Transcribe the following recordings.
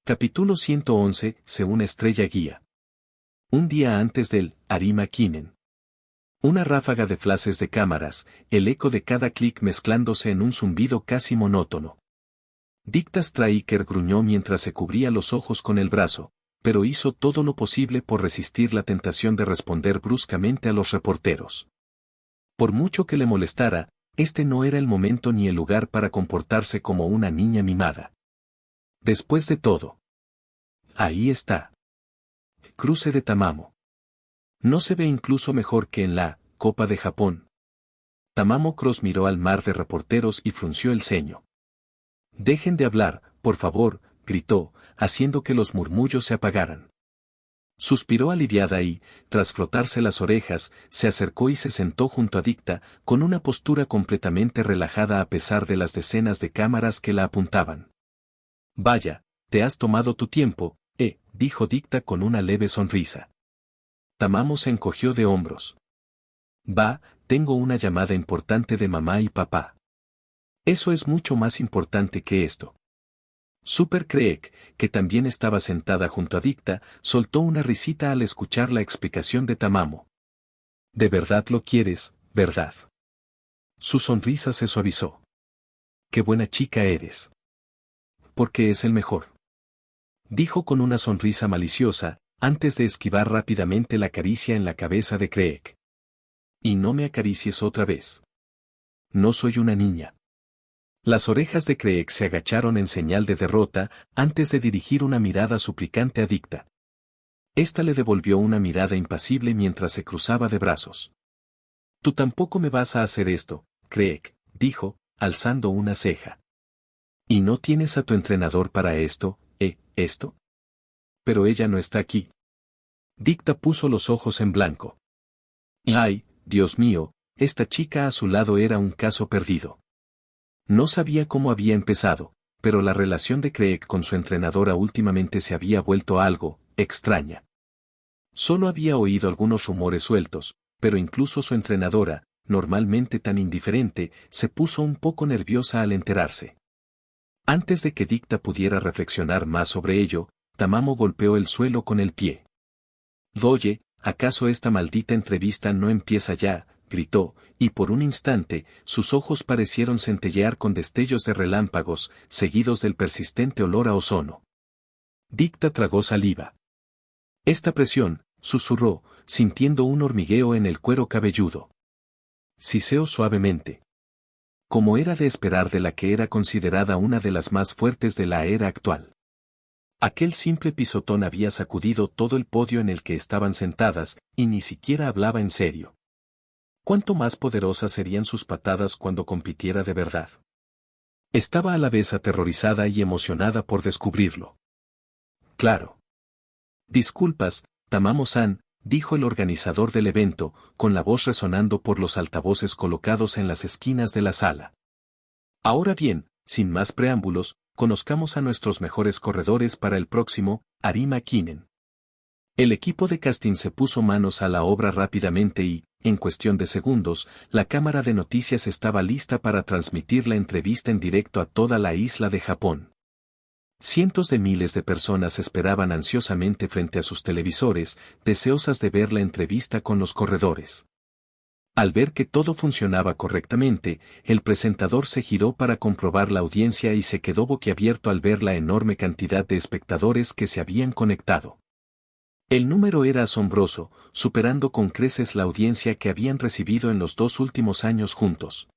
Capítulo 111. Una estrella guía. Un día antes del Arima Kinen. Una ráfaga de flashes de cámaras, el eco de cada clic mezclándose en un zumbido casi monótono. Dicta Striker gruñó mientras se cubría los ojos con el brazo, pero hizo todo lo posible por resistir la tentación de responder bruscamente a los reporteros. Por mucho que le molestara, este no era el momento ni el lugar para comportarse como una niña mimada. Después de todo. Ahí está. Cruce de Tamamo. ¿No se ve incluso mejor que en la Copa de Japón? Tamamo Cross miró al mar de reporteros y frunció el ceño. Dejen de hablar, por favor, gritó, haciendo que los murmullos se apagaran. Suspiró aliviada y, tras frotarse las orejas, se acercó y se sentó junto a Dicta, con una postura completamente relajada a pesar de las decenas de cámaras que la apuntaban. Vaya, te has tomado tu tiempo, dijo Dicta con una leve sonrisa. Tamamo se encogió de hombros. Tengo una llamada importante de mamá y papá. Eso es mucho más importante que esto. Super Creek, que también estaba sentada junto a Dicta, soltó una risita al escuchar la explicación de Tamamo. ¿De verdad lo quieres, verdad? Su sonrisa se suavizó. Qué buena chica eres. Porque es el mejor. Dijo con una sonrisa maliciosa, antes de esquivar rápidamente la caricia en la cabeza de Creek. Y no me acaricies otra vez. No soy una niña. Las orejas de Creek se agacharon en señal de derrota, antes de dirigir una mirada suplicante a Dicta. Esta le devolvió una mirada impasible mientras se cruzaba de brazos. Tú tampoco me vas a hacer esto, Creek, dijo, alzando una ceja. ¿Y no tienes a tu entrenador para esto, esto? Pero ella no está aquí. Dicta puso los ojos en blanco. Ay, Dios mío, esta chica a su lado era un caso perdido. No sabía cómo había empezado, pero la relación de Creek con su entrenadora últimamente se había vuelto algo extraña. Solo había oído algunos rumores sueltos, pero incluso su entrenadora, normalmente tan indiferente, se puso un poco nerviosa al enterarse. Antes de que Dicta pudiera reflexionar más sobre ello, Tamamo golpeó el suelo con el pie. Doye, ¿acaso esta maldita entrevista no empieza ya?, gritó, y por un instante, sus ojos parecieron centellear con destellos de relámpagos, seguidos del persistente olor a ozono. Dicta tragó saliva. Esta presión, susurró, sintiendo un hormigueo en el cuero cabelludo. Siseó suavemente. Como era de esperar de la que era considerada una de las más fuertes de la era actual. Aquel simple pisotón había sacudido todo el podio en el que estaban sentadas, y ni siquiera hablaba en serio. ¿Cuánto más poderosas serían sus patadas cuando compitiera de verdad? Estaba a la vez aterrorizada y emocionada por descubrirlo. Claro. Disculpas, Tamamo-san, dijo el organizador del evento, con la voz resonando por los altavoces colocados en las esquinas de la sala. Ahora bien, sin más preámbulos, conozcamos a nuestros mejores corredores para el próximo Arima Kinen. El equipo de casting se puso manos a la obra rápidamente y, en cuestión de segundos, la cámara de noticias estaba lista para transmitir la entrevista en directo a toda la isla de Japón. Cientos de miles de personas esperaban ansiosamente frente a sus televisores, deseosas de ver la entrevista con los corredores. Al ver que todo funcionaba correctamente, el presentador se giró para comprobar la audiencia y se quedó boquiabierto al ver la enorme cantidad de espectadores que se habían conectado. El número era asombroso, superando con creces la audiencia que habían recibido en los 2 últimos años juntos.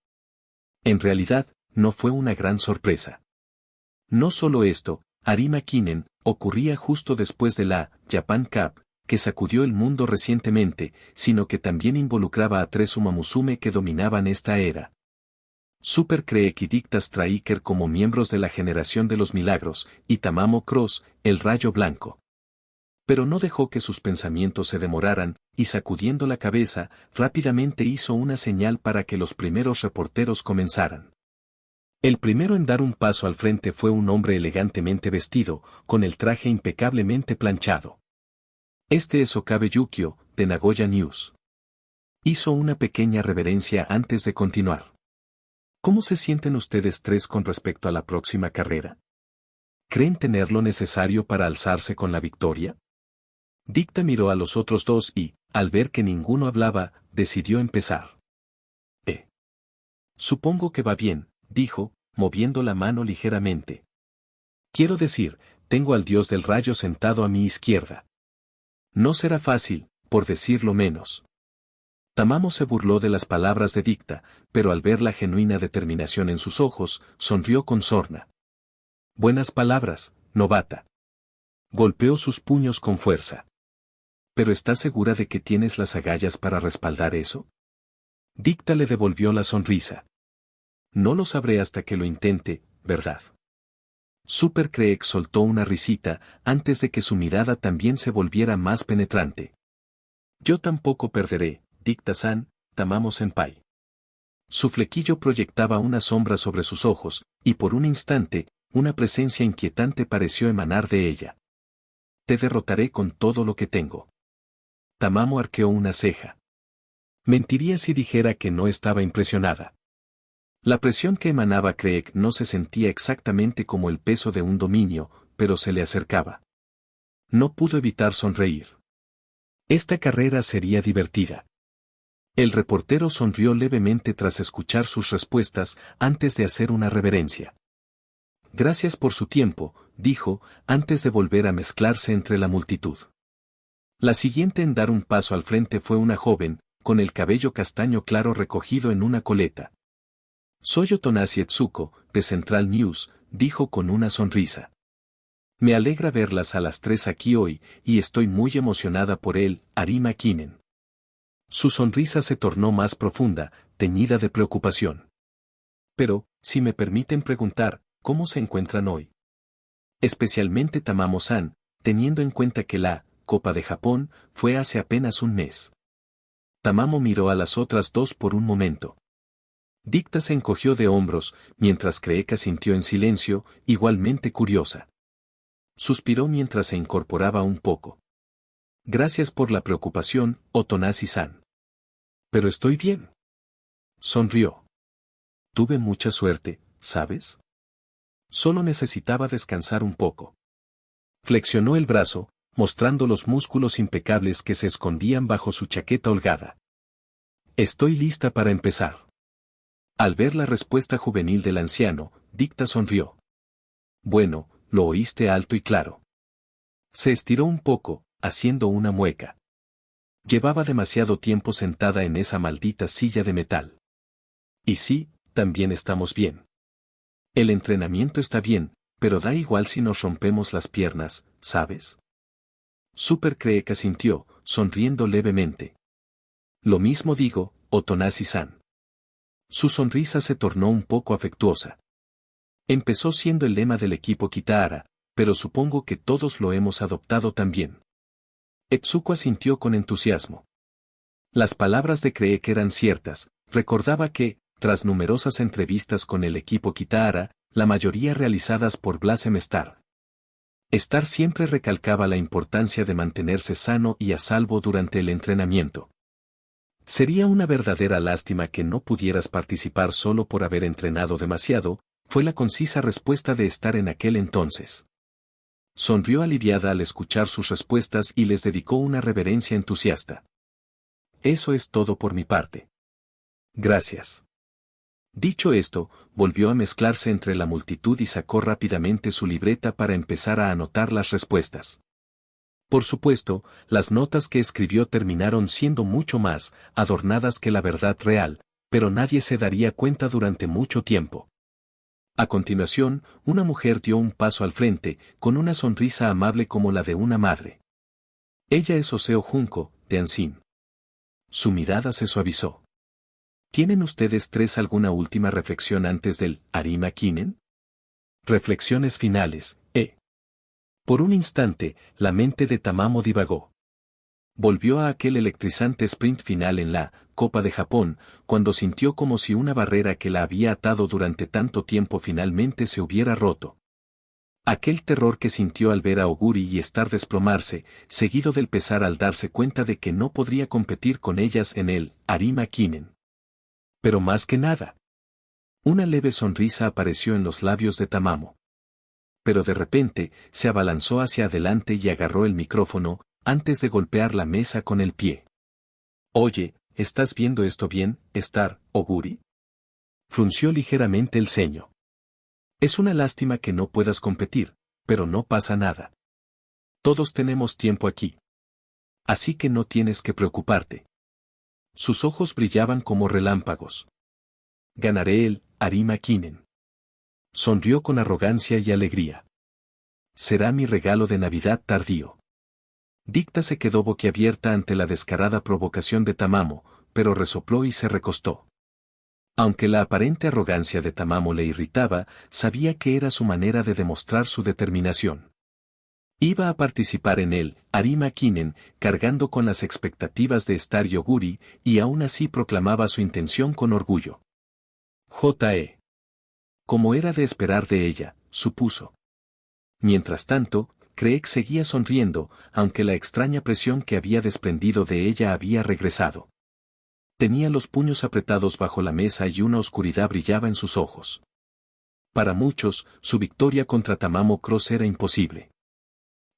En realidad, no fue una gran sorpresa. No solo esto, Arima Kinen ocurría justo después de la Japan Cup, que sacudió el mundo recientemente, sino que también involucraba a 3 Umamusume que dominaban esta era. Super Creek y Dicta Striker como miembros de la generación de los milagros, y Tamamo Cross, el rayo blanco. Pero no dejó que sus pensamientos se demoraran, y sacudiendo la cabeza, rápidamente hizo una señal para que los primeros reporteros comenzaran. El primero en dar un paso al frente fue un hombre elegantemente vestido, con el traje impecablemente planchado. Este es Okabe Yukio, de Nagoya News. Hizo una pequeña reverencia antes de continuar. ¿Cómo se sienten ustedes 3 con respecto a la próxima carrera? ¿Creen tener lo necesario para alzarse con la victoria? Dicta miró a los otros dos y, al ver que ninguno hablaba, decidió empezar. Supongo que va bien, dijo, moviendo la mano ligeramente. Quiero decir, tengo al dios del rayo sentado a mi izquierda. No será fácil, por decirlo menos. Tamamo se burló de las palabras de Dicta, pero al ver la genuina determinación en sus ojos, sonrió con sorna. Buenas palabras, novata. Golpeó sus puños con fuerza. ¿Pero estás segura de que tienes las agallas para respaldar eso? Dicta le devolvió la sonrisa. No lo sabré hasta que lo intente, ¿verdad? Super Creek soltó una risita antes de que su mirada también se volviera más penetrante. Yo tampoco perderé, Dicta-san, Tamamo-senpai. Su flequillo proyectaba una sombra sobre sus ojos, y por un instante, una presencia inquietante pareció emanar de ella. Te derrotaré con todo lo que tengo. Tamamo arqueó una ceja. Mentiría si dijera que no estaba impresionada. La presión que emanaba Creek no se sentía exactamente como el peso de un dominio, pero se le acercaba. No pudo evitar sonreír. Esta carrera sería divertida. El reportero sonrió levemente tras escuchar sus respuestas antes de hacer una reverencia. Gracias por su tiempo, dijo, antes de volver a mezclarse entre la multitud. La siguiente en dar un paso al frente fue una joven, con el cabello castaño claro recogido en una coleta. Soy Otonasi Etsuko, de Central News, dijo con una sonrisa. Me alegra verlas a las 3 aquí hoy, y estoy muy emocionada por él, Arima Kinen. Su sonrisa se tornó más profunda, teñida de preocupación. Pero, si me permiten preguntar, ¿cómo se encuentran hoy? Especialmente Tamamo-san, teniendo en cuenta que la Copa de Japón fue hace apenas un mes. Tamamo miró a las otras dos por un momento. Dicta se encogió de hombros, mientras Creek sintió en silencio, igualmente curiosa. Suspiró mientras se incorporaba un poco. Gracias por la preocupación, Otonasi-san. Pero estoy bien. Sonrió. Tuve mucha suerte, ¿sabes? Solo necesitaba descansar un poco. Flexionó el brazo, mostrando los músculos impecables que se escondían bajo su chaqueta holgada. Estoy lista para empezar. Al ver la respuesta juvenil del anciano, Dicta sonrió. Bueno, lo oíste alto y claro. Se estiró un poco, haciendo una mueca. Llevaba demasiado tiempo sentada en esa maldita silla de metal. Y sí, también estamos bien. El entrenamiento está bien, pero da igual si nos rompemos las piernas, ¿sabes? Super Creek asintió, sonriendo levemente. Lo mismo digo, Otonasi-san. Su sonrisa se tornó un poco afectuosa. Empezó siendo el lema del equipo Kitahara, pero supongo que todos lo hemos adoptado también. Etsuko asintió con entusiasmo. Las palabras de Creek eran ciertas, recordaba que, tras numerosas entrevistas con el equipo Kitahara, la mayoría realizadas por Blasem Star. Star siempre recalcaba la importancia de mantenerse sano y a salvo durante el entrenamiento. Sería una verdadera lástima que no pudieras participar solo por haber entrenado demasiado, fue la concisa respuesta de Star en aquel entonces. Sonrió aliviada al escuchar sus respuestas y les dedicó una reverencia entusiasta. Eso es todo por mi parte. Gracias. Dicho esto, volvió a mezclarse entre la multitud y sacó rápidamente su libreta para empezar a anotar las respuestas. Por supuesto, las notas que escribió terminaron siendo mucho más adornadas que la verdad real, pero nadie se daría cuenta durante mucho tiempo. A continuación, una mujer dio un paso al frente, con una sonrisa amable como la de una madre. Ella es Oseo Junko, de Anshin. Su mirada se suavizó. ¿Tienen ustedes tres alguna última reflexión antes del Arima Kinen? Reflexiones finales, Por un instante, la mente de Tamamo divagó. Volvió a aquel electrizante sprint final en la Copa de Japón, cuando sintió como si una barrera que la había atado durante tanto tiempo finalmente se hubiera roto. Aquel terror que sintió al ver a Oguri y Star desplomarse, seguido del pesar al darse cuenta de que no podría competir con ellas en el Arima Kinen. Pero más que nada, una leve sonrisa apareció en los labios de Tamamo. pero de repente, se abalanzó hacia adelante y agarró el micrófono, antes de golpear la mesa con el pie. Oye, ¿estás viendo esto bien, Star, Oguri? Frunció ligeramente el ceño. Es una lástima que no puedas competir, pero no pasa nada. Todos tenemos tiempo aquí. Así que no tienes que preocuparte. Sus ojos brillaban como relámpagos. Ganaré el Arima Kinen. Sonrió con arrogancia y alegría. Será mi regalo de Navidad tardío. Dicta se quedó boquiabierta ante la descarada provocación de Tamamo, pero resopló y se recostó. Aunque la aparente arrogancia de Tamamo le irritaba, sabía que era su manera de demostrar su determinación. Iba a participar en el Arima Kinen, cargando con las expectativas de Star Yoguri, y aún así proclamaba su intención con orgullo. J.E. Como era de esperar de ella, supuso. Mientras tanto, Craig seguía sonriendo, aunque la extraña presión que había desprendido de ella había regresado. Tenía los puños apretados bajo la mesa y una oscuridad brillaba en sus ojos. Para muchos, su victoria contra Tamamo Cross era imposible.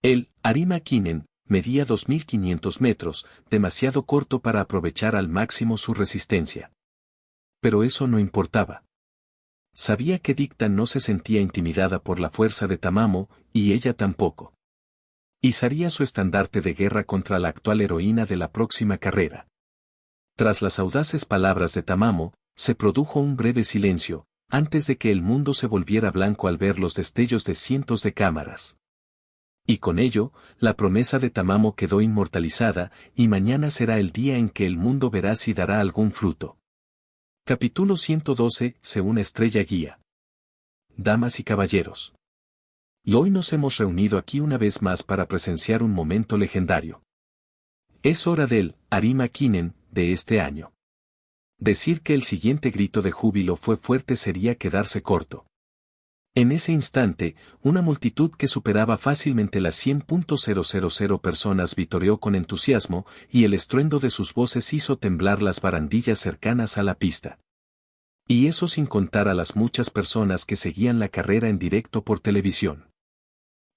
El Arima Kinen medía 2.500 metros, demasiado corto para aprovechar al máximo su resistencia. Pero eso no importaba. Sabía que Dicta no se sentía intimidada por la fuerza de Tamamo, y ella tampoco. Izaría su estandarte de guerra contra la actual heroína de la próxima carrera. Tras las audaces palabras de Tamamo, se produjo un breve silencio, antes de que el mundo se volviera blanco al ver los destellos de cientos de cámaras. Y con ello, la promesa de Tamamo quedó inmortalizada, y mañana será el día en que el mundo verá si dará algún fruto. Capítulo 112. Una estrella guía. Damas y caballeros. Y hoy nos hemos reunido aquí una vez más para presenciar un momento legendario. Es hora del Arima Kinen de este año. Decir que el siguiente grito de júbilo fue fuerte sería quedarse corto. En ese instante, una multitud que superaba fácilmente las 100.000 personas vitoreó con entusiasmo, y el estruendo de sus voces hizo temblar las barandillas cercanas a la pista. Y eso sin contar a las muchas personas que seguían la carrera en directo por televisión.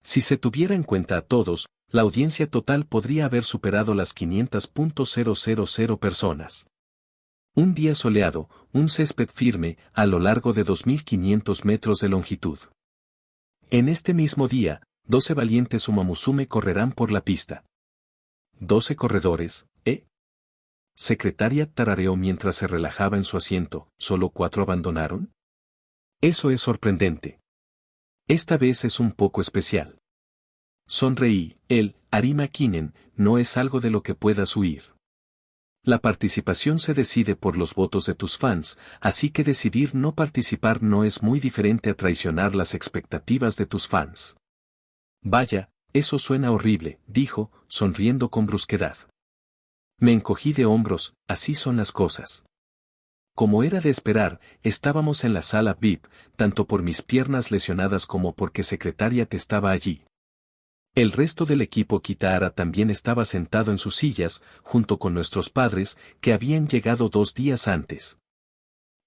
Si se tuviera en cuenta a todos, la audiencia total podría haber superado las 500.000 personas. Un día soleado, un césped firme, a lo largo de 2.500 metros de longitud. En este mismo día, 12 valientes Umamusume correrán por la pista. 12 corredores, ¿eh? Secretaria tarareó mientras se relajaba en su asiento, ¿solo 4 abandonaron? Eso es sorprendente. Esta vez es un poco especial. Sonreí, el Arima Kinen no es algo de lo que puedas huir. La participación se decide por los votos de tus fans, así que decidir no participar no es muy diferente a traicionar las expectativas de tus fans. Vaya, eso suena horrible, dijo, sonriendo con brusquedad. Me encogí de hombros, así son las cosas. Como era de esperar, estábamos en la sala VIP, tanto por mis piernas lesionadas como porque Secretariat estaba allí. El resto del equipo Kitahara también estaba sentado en sus sillas, junto con nuestros padres, que habían llegado 2 días antes.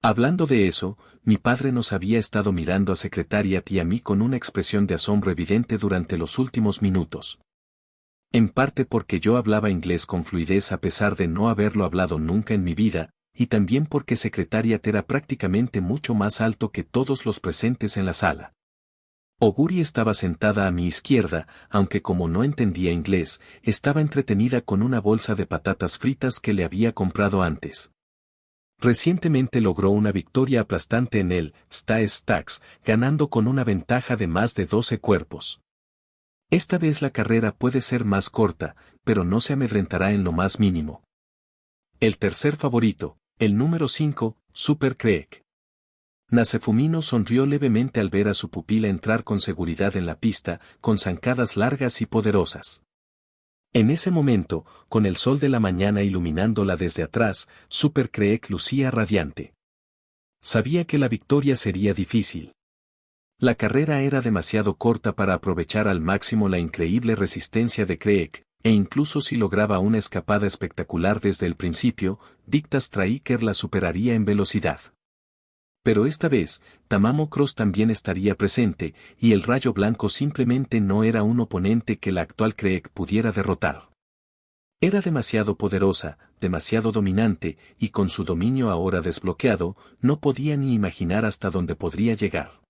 Hablando de eso, mi padre nos había estado mirando a Secretariat y a mí con una expresión de asombro evidente durante los últimos minutos. En parte porque yo hablaba inglés con fluidez a pesar de no haberlo hablado nunca en mi vida, y también porque Secretariat era prácticamente mucho más alto que todos los presentes en la sala. Oguri estaba sentada a mi izquierda, aunque como no entendía inglés, estaba entretenida con una bolsa de patatas fritas que le había comprado antes. Recientemente logró una victoria aplastante en el Stacks, ganando con una ventaja de más de 12 cuerpos. Esta vez la carrera puede ser más corta, pero no se amedrentará en lo más mínimo. El tercer favorito, el número 5, Super Craig. Nasefumino sonrió levemente al ver a su pupila entrar con seguridad en la pista, con zancadas largas y poderosas. En ese momento, con el sol de la mañana iluminándola desde atrás, Super Craig lucía radiante. Sabía que la victoria sería difícil. La carrera era demasiado corta para aprovechar al máximo la increíble resistencia de Craig, e incluso si lograba una escapada espectacular desde el principio, Dicta Striker la superaría en velocidad. Pero esta vez, Tamamo Cross también estaría presente, y el rayo blanco simplemente no era un oponente que la actual Creek pudiera derrotar. Era demasiado poderosa, demasiado dominante, y con su dominio ahora desbloqueado, no podía ni imaginar hasta dónde podría llegar.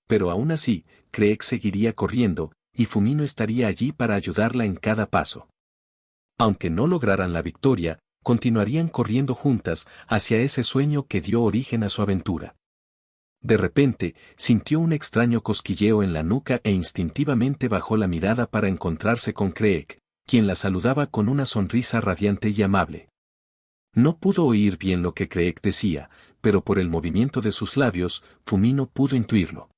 Pero aún así, Creek seguiría corriendo, y Fumino estaría allí para ayudarla en cada paso. Aunque no lograran la victoria, continuarían corriendo juntas hacia ese sueño que dio origen a su aventura. De repente, sintió un extraño cosquilleo en la nuca e instintivamente bajó la mirada para encontrarse con Creek, quien la saludaba con una sonrisa radiante y amable. No pudo oír bien lo que Creek decía, pero por el movimiento de sus labios, Fumino pudo intuirlo.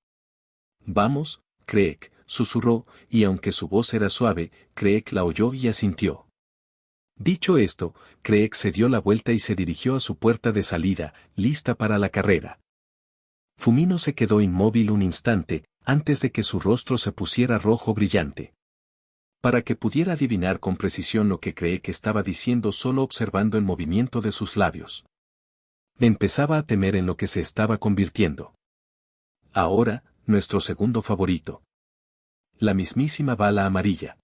«Vamos, Creek», susurró, y aunque su voz era suave, Creek la oyó y asintió. Dicho esto, Creek se dio la vuelta y se dirigió a su puerta de salida, lista para la carrera. Fumino se quedó inmóvil un instante, antes de que su rostro se pusiera rojo brillante. Para que pudiera adivinar con precisión lo que Creek estaba diciendo solo observando el movimiento de sus labios. Empezaba a temer en lo que se estaba convirtiendo. Ahora, nuestro segundo favorito. La mismísima bala amarilla.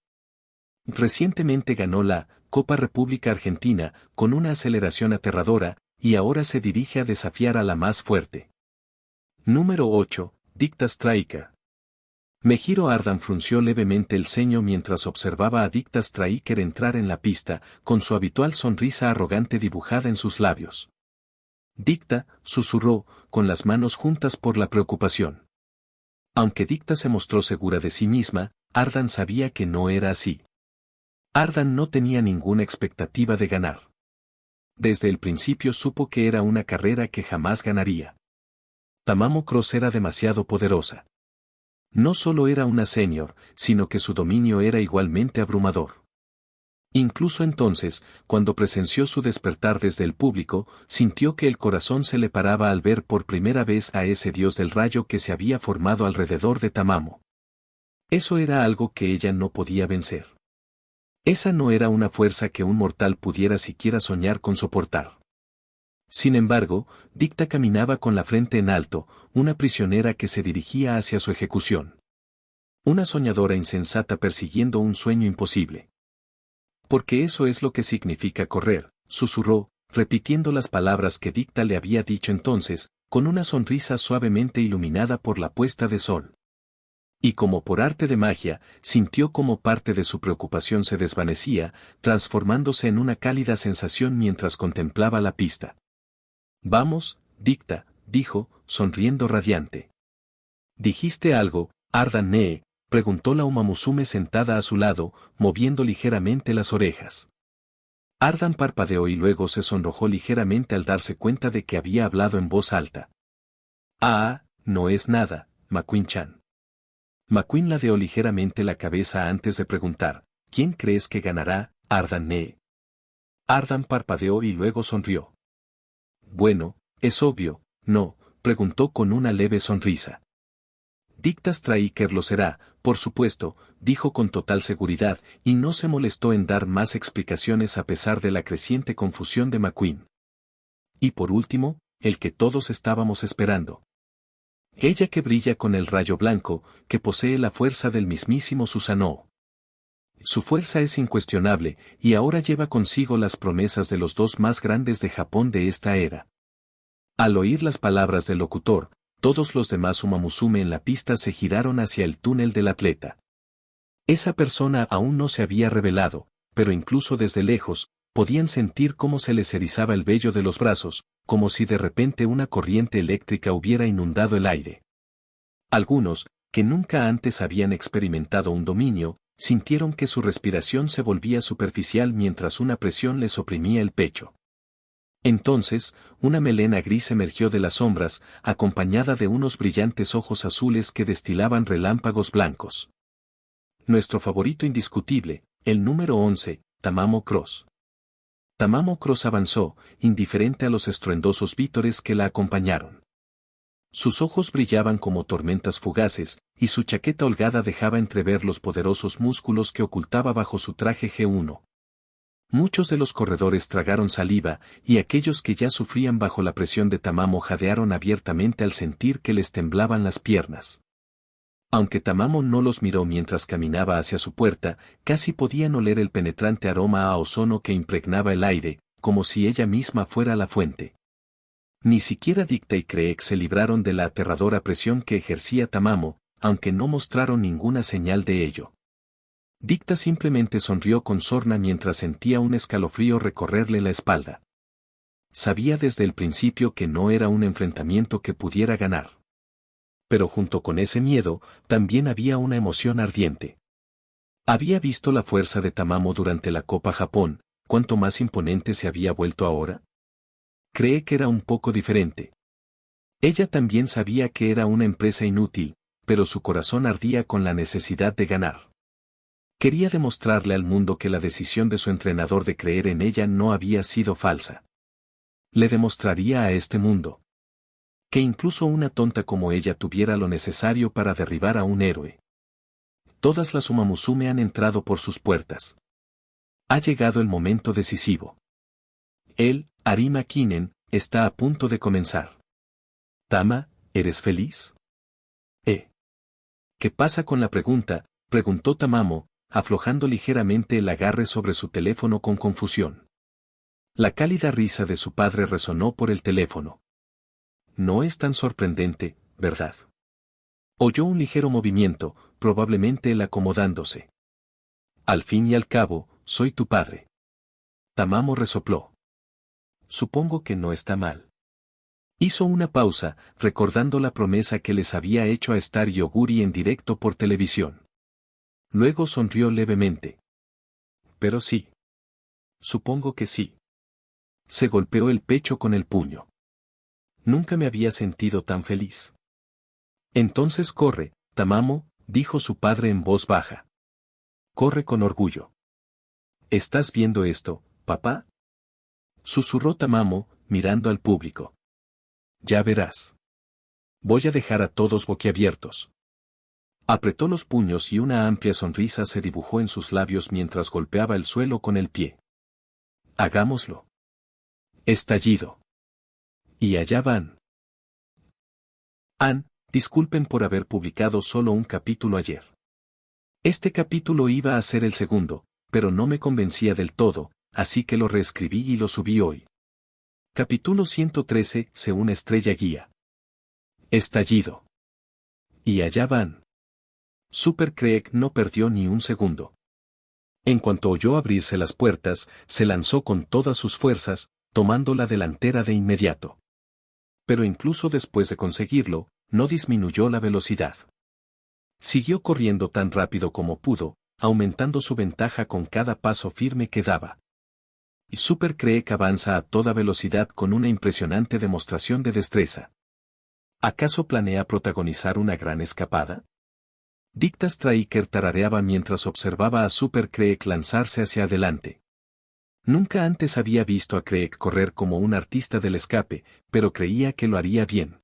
Recientemente ganó la Copa República Argentina con una aceleración aterradora, y ahora se dirige a desafiar a la más fuerte. Número 8, Dicta Striker. Mejiro Ardan frunció levemente el ceño mientras observaba a Dicta Striker entrar en la pista, con su habitual sonrisa arrogante dibujada en sus labios. Dicta, susurró, con las manos juntas por la preocupación. Aunque Dicta se mostró segura de sí misma, Ardan sabía que no era así. Ardan no tenía ninguna expectativa de ganar. Desde el principio supo que era una carrera que jamás ganaría. Tamamo Cross era demasiado poderosa. No solo era una senior, sino que su dominio era igualmente abrumador. Incluso entonces, cuando presenció su despertar desde el público, sintió que el corazón se le paraba al ver por primera vez a ese dios del rayo que se había formado alrededor de Tamamo. Eso era algo que ella no podía vencer. Esa no era una fuerza que un mortal pudiera siquiera soñar con soportar. Sin embargo, Dicta caminaba con la frente en alto, una prisionera que se dirigía hacia su ejecución. Una soñadora insensata persiguiendo un sueño imposible. Porque eso es lo que significa correr, susurró, repitiendo las palabras que Dicta le había dicho entonces, con una sonrisa suavemente iluminada por la puesta de sol. Y como por arte de magia, sintió como parte de su preocupación se desvanecía, transformándose en una cálida sensación mientras contemplaba la pista. «Vamos, Dicta», dijo, sonriendo radiante. «¿Dijiste algo, Ardan Nee?», preguntó la Umamusume sentada a su lado, moviendo ligeramente las orejas. Ardan parpadeó y luego se sonrojó ligeramente al darse cuenta de que había hablado en voz alta. «Ah, no es nada, McQueen-chan». McQueen ladeó ligeramente la cabeza antes de preguntar, «¿Quién crees que ganará, Ardan Nee?». Ardan parpadeó y luego sonrió. «Bueno, es obvio, ¿no?», preguntó con una leve sonrisa. «Dicta Striker lo será, por supuesto», dijo con total seguridad, y no se molestó en dar más explicaciones a pesar de la creciente confusión de McQueen. Y por último, el que todos estábamos esperando. Ella que brilla con el rayo blanco, que posee la fuerza del mismísimo Susanoo. Su fuerza es incuestionable, y ahora lleva consigo las promesas de los dos más grandes de Japón de esta era. Al oír las palabras del locutor, todos los demás Umamusume en la pista se giraron hacia el túnel del atleta. Esa persona aún no se había revelado, pero incluso desde lejos, podían sentir cómo se les erizaba el vello de los brazos, como si de repente una corriente eléctrica hubiera inundado el aire. Algunos, que nunca antes habían experimentado un dominio, sintieron que su respiración se volvía superficial mientras una presión les oprimía el pecho. Entonces, una melena gris emergió de las sombras, acompañada de unos brillantes ojos azules que destilaban relámpagos blancos. Nuestro favorito indiscutible, el número 11, Tamamo Cross. Tamamo Cross avanzó, indiferente a los estruendosos vítores que la acompañaron. Sus ojos brillaban como tormentas fugaces, y su chaqueta holgada dejaba entrever los poderosos músculos que ocultaba bajo su traje G1. Muchos de los corredores tragaron saliva, y aquellos que ya sufrían bajo la presión de Tamamo jadearon abiertamente al sentir que les temblaban las piernas. Aunque Tamamo no los miró mientras caminaba hacia su puerta, casi podían oler el penetrante aroma a ozono que impregnaba el aire, como si ella misma fuera la fuente. Ni siquiera Dicta y Creek se libraron de la aterradora presión que ejercía Tamamo, aunque no mostraron ninguna señal de ello. Dicta simplemente sonrió con sorna mientras sentía un escalofrío recorrerle la espalda. Sabía desde el principio que no era un enfrentamiento que pudiera ganar. Pero junto con ese miedo, también había una emoción ardiente. Había visto la fuerza de Tamamo durante la Copa Japón, ¿cuánto más imponente se había vuelto ahora? Cree que era un poco diferente. Ella también sabía que era una empresa inútil, pero su corazón ardía con la necesidad de ganar. Quería demostrarle al mundo que la decisión de su entrenador de creer en ella no había sido falsa. Le demostraría a este mundo que incluso una tonta como ella tuviera lo necesario para derribar a un héroe. Todas las Umamusume han entrado por sus puertas. Ha llegado el momento decisivo. Él, Arima Kinen, está a punto de comenzar. Tama, ¿eres feliz? ¿Qué pasa con la pregunta?, preguntó Tamamo, aflojando ligeramente el agarre sobre su teléfono con confusión. La cálida risa de su padre resonó por el teléfono. No es tan sorprendente, ¿verdad? Oyó un ligero movimiento, probablemente él acomodándose. Al fin y al cabo, soy tu padre. Tamamo resopló. Supongo que no está mal. Hizo una pausa, recordando la promesa que les había hecho a Star Yoguri en directo por televisión. Luego sonrió levemente. Pero sí. Supongo que sí. Se golpeó el pecho con el puño. Nunca me había sentido tan feliz. Entonces corre, Tamamo, dijo su padre en voz baja. Corre con orgullo. ¿Estás viendo esto, papá? Susurró Tamamo, mirando al público. Ya verás. Voy a dejar a todos boquiabiertos. Apretó los puños y una amplia sonrisa se dibujó en sus labios mientras golpeaba el suelo con el pie. Hagámoslo. Estallido. Y allá van. Disculpen por haber publicado solo un capítulo ayer. Este capítulo iba a ser el segundo, pero no me convencía del todo, así que lo reescribí y lo subí hoy. Capítulo 113, una estrella guía. Estallido. Y allá van. Super Creek no perdió ni un segundo. En cuanto oyó abrirse las puertas, se lanzó con todas sus fuerzas, tomando la delantera de inmediato. Pero incluso después de conseguirlo, no disminuyó la velocidad. Siguió corriendo tan rápido como pudo, aumentando su ventaja con cada paso firme que daba. Y Super Creek avanza a toda velocidad con una impresionante demostración de destreza. ¿Acaso planea protagonizar una gran escapada? Dicta Striker tarareaba mientras observaba a Super Creek lanzarse hacia adelante. Nunca antes había visto a Creek correr como un artista del escape, pero creía que lo haría bien.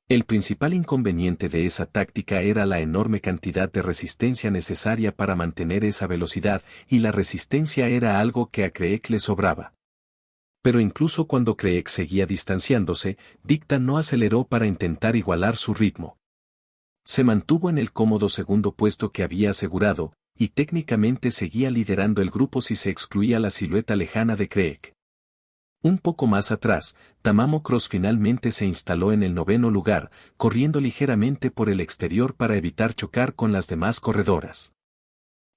El principal inconveniente de esa táctica era la enorme cantidad de resistencia necesaria para mantener esa velocidad, y la resistencia era algo que a Creek le sobraba. Pero incluso cuando Creek seguía distanciándose, Dicta no aceleró para intentar igualar su ritmo. Se mantuvo en el cómodo segundo puesto que había asegurado, y técnicamente seguía liderando el grupo si se excluía la silueta lejana de Creek. Un poco más atrás, Tamamo Cross finalmente se instaló en el 9º lugar, corriendo ligeramente por el exterior para evitar chocar con las demás corredoras.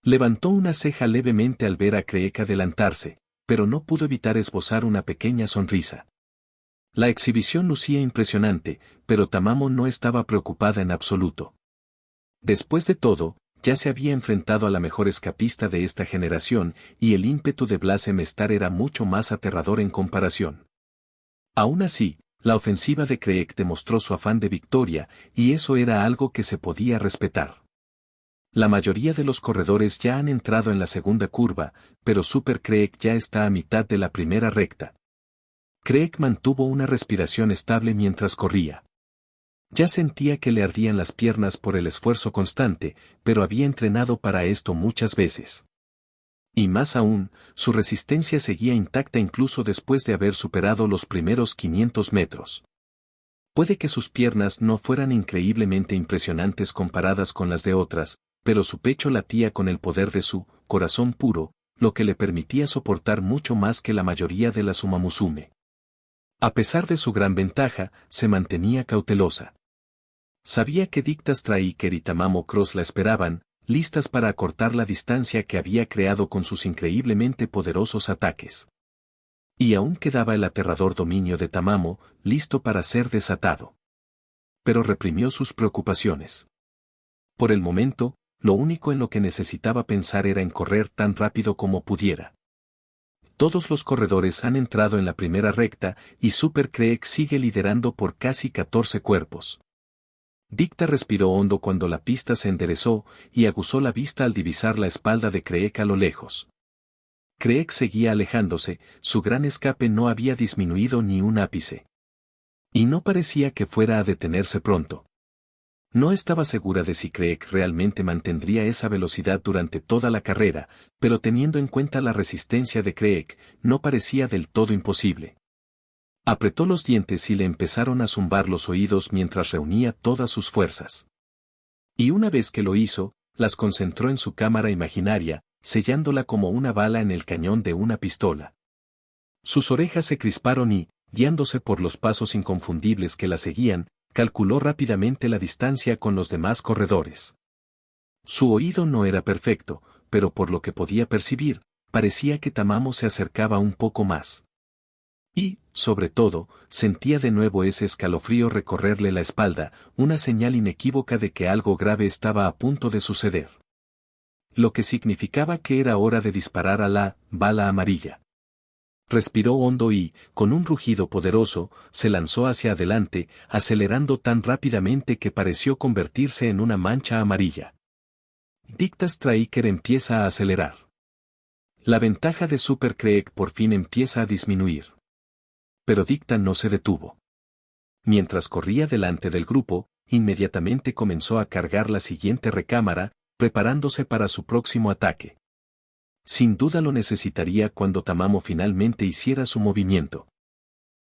Levantó una ceja levemente al ver a Creek adelantarse, pero no pudo evitar esbozar una pequeña sonrisa. La exhibición lucía impresionante, pero Tamamo no estaba preocupada en absoluto. Después de todo, ya se había enfrentado a la mejor escapista de esta generación, y el ímpetu de Blossom Star era mucho más aterrador en comparación. Aún así, la ofensiva de Creek demostró su afán de victoria, y eso era algo que se podía respetar. La mayoría de los corredores ya han entrado en la segunda curva, pero Super Creek ya está a mitad de la primera recta. Creek mantuvo una respiración estable mientras corría. Ya sentía que le ardían las piernas por el esfuerzo constante, pero había entrenado para esto muchas veces. Y más aún, su resistencia seguía intacta incluso después de haber superado los primeros 500 metros. Puede que sus piernas no fueran increíblemente impresionantes comparadas con las de otras, pero su pecho latía con el poder de su corazón puro, lo que le permitía soportar mucho más que la mayoría de las Umamusume. A pesar de su gran ventaja, se mantenía cautelosa. Sabía que Dicta Striker y Tamamo Cross la esperaban, listas para acortar la distancia que había creado con sus increíblemente poderosos ataques. Y aún quedaba el aterrador dominio de Tamamo, listo para ser desatado. Pero reprimió sus preocupaciones. Por el momento, lo único en lo que necesitaba pensar era en correr tan rápido como pudiera. Todos los corredores han entrado en la primera recta y Super Creek sigue liderando por casi 14 cuerpos. Dicta respiró hondo cuando la pista se enderezó y aguzó la vista al divisar la espalda de Creek a lo lejos. Creek seguía alejándose, su gran escape no había disminuido ni un ápice. Y no parecía que fuera a detenerse pronto. No estaba segura de si Creek realmente mantendría esa velocidad durante toda la carrera, pero teniendo en cuenta la resistencia de Creek, no parecía del todo imposible. Apretó los dientes y le empezaron a zumbar los oídos mientras reunía todas sus fuerzas. Y una vez que lo hizo, las concentró en su cámara imaginaria, sellándola como una bala en el cañón de una pistola. Sus orejas se crisparon y, guiándose por los pasos inconfundibles que la seguían, calculó rápidamente la distancia con los demás corredores. Su oído no era perfecto, pero por lo que podía percibir, parecía que Tamamo se acercaba un poco más. Y, sobre todo, sentía de nuevo ese escalofrío recorrerle la espalda, una señal inequívoca de que algo grave estaba a punto de suceder. Lo que significaba que era hora de disparar a la bala amarilla. Respiró hondo y, con un rugido poderoso, se lanzó hacia adelante, acelerando tan rápidamente que pareció convertirse en una mancha amarilla. Dicta Striker empieza a acelerar. La ventaja de Super Creek por fin empieza a disminuir. Pero Dicta no se detuvo. Mientras corría delante del grupo, inmediatamente comenzó a cargar la siguiente recámara, preparándose para su próximo ataque. Sin duda lo necesitaría cuando Tamamo finalmente hiciera su movimiento.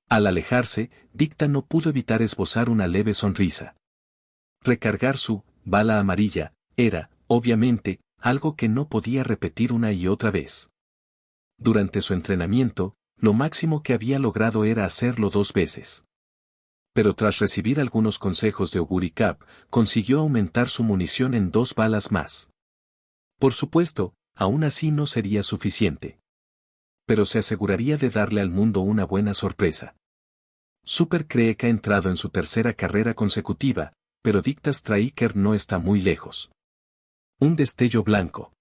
Al alejarse, Dicta no pudo evitar esbozar una leve sonrisa. Recargar su bala amarilla era, obviamente, algo que no podía repetir una y otra vez. Durante su entrenamiento, lo máximo que había logrado era hacerlo 2 veces. Pero tras recibir algunos consejos de Oguri Cap, consiguió aumentar su munición en 2 balas más. Por supuesto, aún así no sería suficiente. Pero se aseguraría de darle al mundo una buena sorpresa. Super Creek ha entrado en su tercera carrera consecutiva, pero Dicta Striker no está muy lejos. Un destello blanco.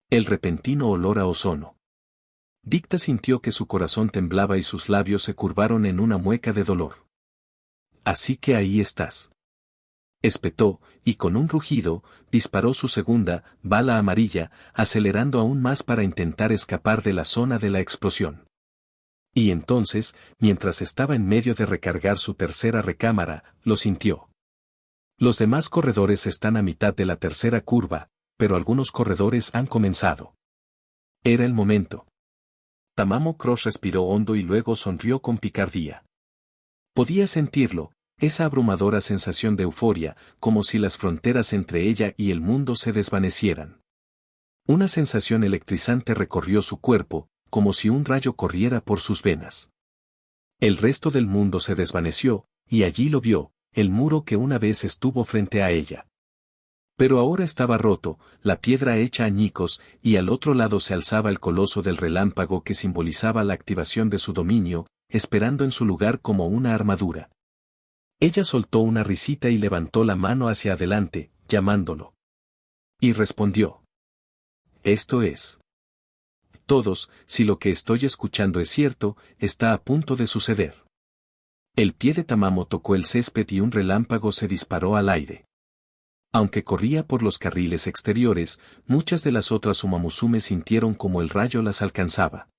El repentino olor a ozono. Dicta sintió que su corazón temblaba y sus labios se curvaron en una mueca de dolor. Así que ahí estás. Espetó, y con un rugido, disparó su segunda bala amarilla, acelerando aún más para intentar escapar de la zona de la explosión. Y entonces, mientras estaba en medio de recargar su tercera recámara, lo sintió. Los demás corredores están a mitad de la tercera curva, pero algunos corredores han comenzado. Era el momento. Tamamo Cross respiró hondo y luego sonrió con picardía. Podía sentirlo, esa abrumadora sensación de euforia, como si las fronteras entre ella y el mundo se desvanecieran. Una sensación electrizante recorrió su cuerpo, como si un rayo corriera por sus venas. El resto del mundo se desvaneció, y allí lo vio, el muro que una vez estuvo frente a ella. Pero ahora estaba roto, la piedra hecha añicos, y al otro lado se alzaba el coloso del relámpago que simbolizaba la activación de su dominio, esperando en su lugar como una armadura. Ella soltó una risita y levantó la mano hacia adelante, llamándolo. Y respondió. Esto es. Todos, si lo que estoy escuchando es cierto, está a punto de suceder. El pie de Tamamo tocó el césped y un relámpago se disparó al aire. Aunque corría por los carriles exteriores, muchas de las otras Umamusume sintieron como el rayo las alcanzaba.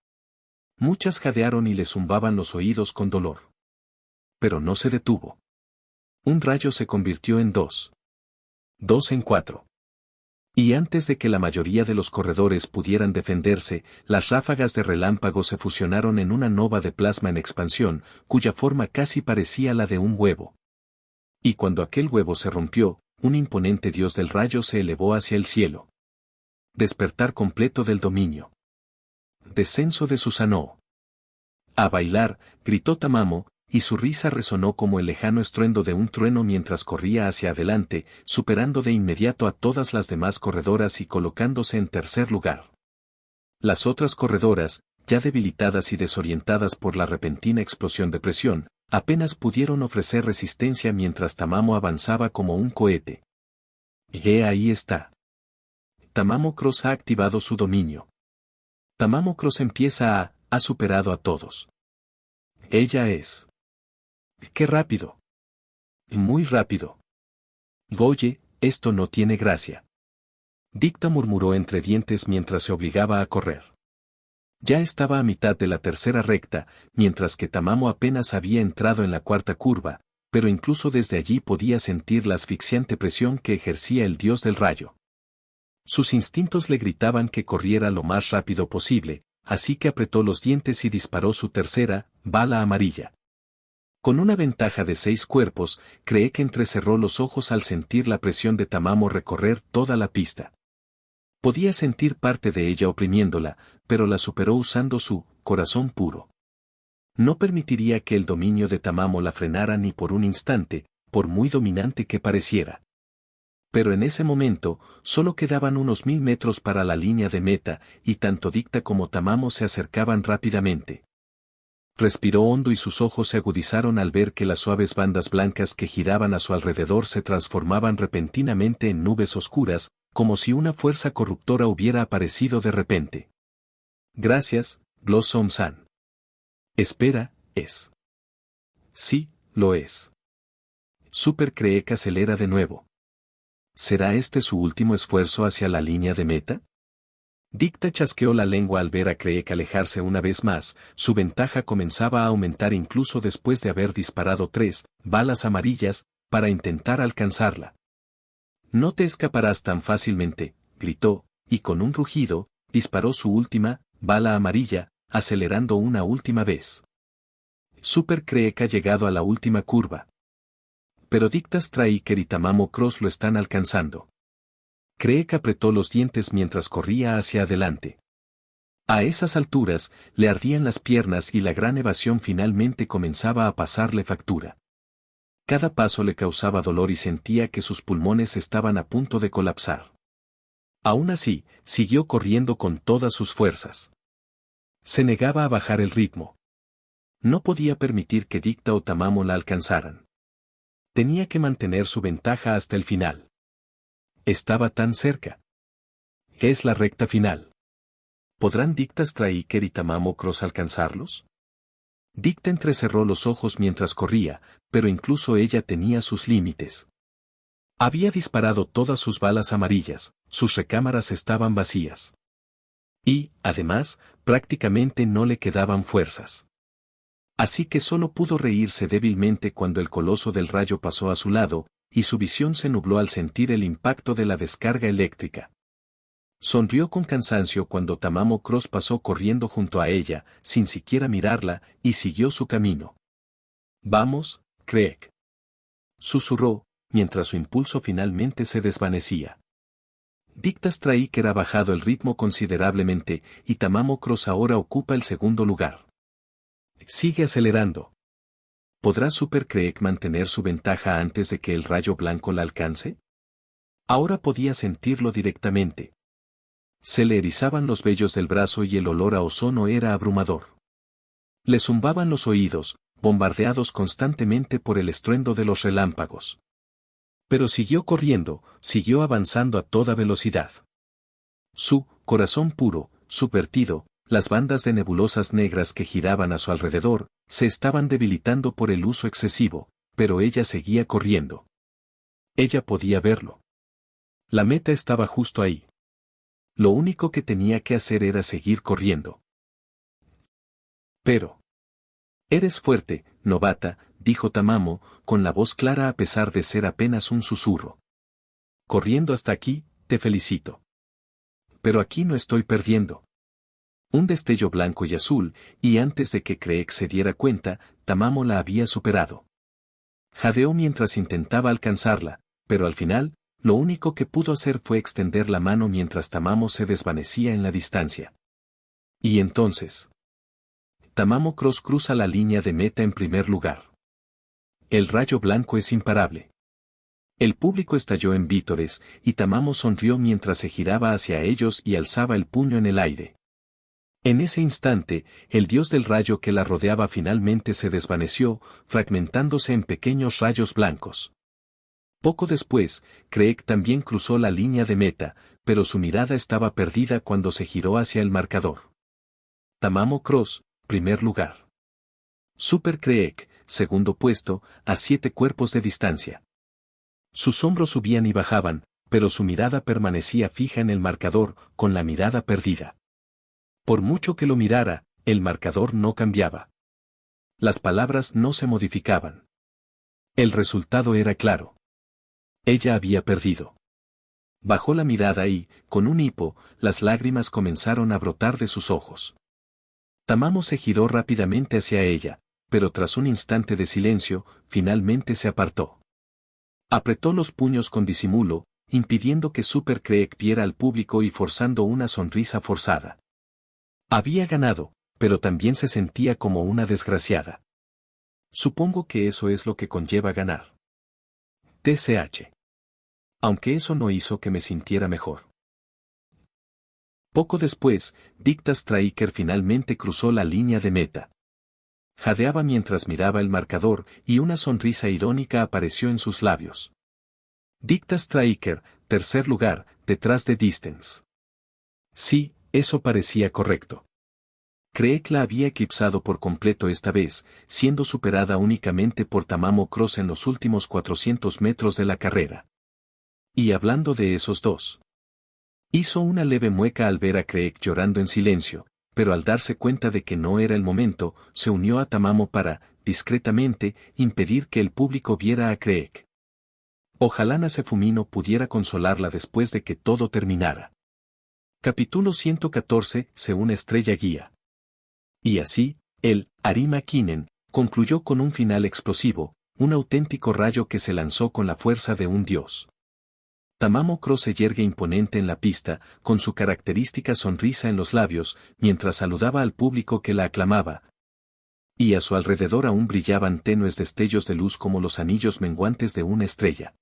Muchas jadearon y le zumbaban los oídos con dolor. Pero no se detuvo. Un rayo se convirtió en 2. 2 en 4. Y antes de que la mayoría de los corredores pudieran defenderse, las ráfagas de relámpago se fusionaron en una nova de plasma en expansión, cuya forma casi parecía la de un huevo. Y cuando aquel huevo se rompió, un imponente dios del rayo se elevó hacia el cielo. Despertar completo del dominio. Descenso de Susanoo. A bailar, gritó Tamamo, y su risa resonó como el lejano estruendo de un trueno mientras corría hacia adelante, superando de inmediato a todas las demás corredoras y colocándose en tercer lugar. Las otras corredoras, ya debilitadas y desorientadas por la repentina explosión de presión, apenas pudieron ofrecer resistencia mientras Tamamo avanzaba como un cohete. Ahí está. Tamamo Cross ha activado su dominio. Tamamo Cross ha superado a todos. Ella es. ¡Qué rápido! Muy rápido. Oye, esto no tiene gracia. Dicta murmuró entre dientes mientras se obligaba a correr. Ya estaba a mitad de la tercera recta, mientras que Tamamo apenas había entrado en la cuarta curva, pero incluso desde allí podía sentir la asfixiante presión que ejercía el dios del rayo. Sus instintos le gritaban que corriera lo más rápido posible, así que apretó los dientes y disparó su tercera bala amarilla. Con una ventaja de 6 cuerpos, cree que entrecerró los ojos al sentir la presión de Tamamo recorrer toda la pista. Podía sentir parte de ella oprimiéndola, pero la superó usando su corazón puro. No permitiría que el dominio de Tamamo la frenara ni por un instante, por muy dominante que pareciera. Pero en ese momento, solo quedaban unos 1000 metros para la línea de meta, y tanto Dicta como Tamamo se acercaban rápidamente. Respiró hondo y sus ojos se agudizaron al ver que las suaves bandas blancas que giraban a su alrededor se transformaban repentinamente en nubes oscuras, como si una fuerza corruptora hubiera aparecido de repente. Gracias, Blossom-san. Espera, ¿es? Sí, lo es. Super cree que acelera de nuevo. ¿Será este su último esfuerzo hacia la línea de meta? Dicta chasqueó la lengua al ver a Creek alejarse una vez más, su ventaja comenzaba a aumentar incluso después de haber disparado 3 balas amarillas, para intentar alcanzarla. No te escaparás tan fácilmente, gritó, y con un rugido, disparó su última bala amarilla, acelerando una última vez. Super Creek ha llegado a la última curva. Pero Dicta Striker y Tamamo Cross lo están alcanzando. Creek apretó los dientes mientras corría hacia adelante. A esas alturas, le ardían las piernas y la gran evasión finalmente comenzaba a pasarle factura. Cada paso le causaba dolor y sentía que sus pulmones estaban a punto de colapsar. Aún así, siguió corriendo con todas sus fuerzas. Se negaba a bajar el ritmo. No podía permitir que Dicta o Tamamo la alcanzaran. Tenía que mantener su ventaja hasta el final. Estaba tan cerca. Es la recta final. ¿Podrán Dicta Striker y Tamamo Cross alcanzarlos? Dicta entrecerró los ojos mientras corría, pero incluso ella tenía sus límites. Había disparado todas sus balas amarillas, sus recámaras estaban vacías. Y, además, prácticamente no le quedaban fuerzas. Así que solo pudo reírse débilmente cuando el coloso del rayo pasó a su lado, y su visión se nubló al sentir el impacto de la descarga eléctrica. Sonrió con cansancio cuando Tamamo Cross pasó corriendo junto a ella, sin siquiera mirarla, y siguió su camino. Vamos, Creek. Susurró, mientras su impulso finalmente se desvanecía. Dicta Striker ha bajado el ritmo considerablemente, y Tamamo Cross ahora ocupa el segundo lugar. Sigue acelerando. ¿Podrá Super Creek mantener su ventaja antes de que el rayo blanco la alcance? Ahora podía sentirlo directamente. Se le erizaban los vellos del brazo y el olor a ozono era abrumador. Le zumbaban los oídos, bombardeados constantemente por el estruendo de los relámpagos. Pero siguió corriendo, siguió avanzando a toda velocidad. Su corazón puro, subvertido, las bandas de nebulosas negras que giraban a su alrededor, se estaban debilitando por el uso excesivo, pero ella seguía corriendo. Ella podía verlo. La meta estaba justo ahí. Lo único que tenía que hacer era seguir corriendo. Pero. Eres fuerte, novata, dijo Tamamo, con la voz clara a pesar de ser apenas un susurro. Corriendo hasta aquí, te felicito. Pero aquí no estoy perdiendo. Un destello blanco y azul, y antes de que Craig se diera cuenta, Tamamo la había superado. Jadeó mientras intentaba alcanzarla, pero al final, lo único que pudo hacer fue extender la mano mientras Tamamo se desvanecía en la distancia. Y entonces, Tamamo Cross cruza la línea de meta en primer lugar. El rayo blanco es imparable. El público estalló en vítores, y Tamamo sonrió mientras se giraba hacia ellos y alzaba el puño en el aire. En ese instante, el dios del rayo que la rodeaba finalmente se desvaneció, fragmentándose en pequeños rayos blancos. Poco después, Craig también cruzó la línea de meta, pero su mirada estaba perdida cuando se giró hacia el marcador. Tamamo Cross, primer lugar. Super Craig, segundo puesto, a 7 cuerpos de distancia. Sus hombros subían y bajaban, pero su mirada permanecía fija en el marcador, con la mirada perdida. Por mucho que lo mirara, el marcador no cambiaba. Las palabras no se modificaban. El resultado era claro. Ella había perdido. Bajó la mirada y, con un hipo, las lágrimas comenzaron a brotar de sus ojos. Tamamo se giró rápidamente hacia ella, pero tras un instante de silencio, finalmente se apartó. Apretó los puños con disimulo, impidiendo que Super Craig viera al público y forzando una sonrisa forzada. Había ganado, pero también se sentía como una desgraciada. Supongo que eso es lo que conlleva ganar. TCH. Aunque eso no hizo que me sintiera mejor. Poco después, Dicta Striker finalmente cruzó la línea de meta. Jadeaba mientras miraba el marcador y una sonrisa irónica apareció en sus labios. Dicta Striker, tercer lugar, detrás de Distance. Sí, eso parecía correcto. Craig la había eclipsado por completo esta vez, siendo superada únicamente por Tamamo Cross en los últimos 400 metros de la carrera. Y hablando de esos dos. Hizo una leve mueca al ver a Craig llorando en silencio, pero al darse cuenta de que no era el momento, se unió a Tamamo para, discretamente, impedir que el público viera a Craig. Ojalá Nasefumino pudiera consolarla después de que todo terminara. Capítulo 114, una estrella guía. Y así, el Arima Kinen concluyó con un final explosivo, un auténtico rayo que se lanzó con la fuerza de un dios. Tamamo Cross se yergue imponente en la pista, con su característica sonrisa en los labios, mientras saludaba al público que la aclamaba. Y a su alrededor aún brillaban tenues destellos de luz como los anillos menguantes de una estrella.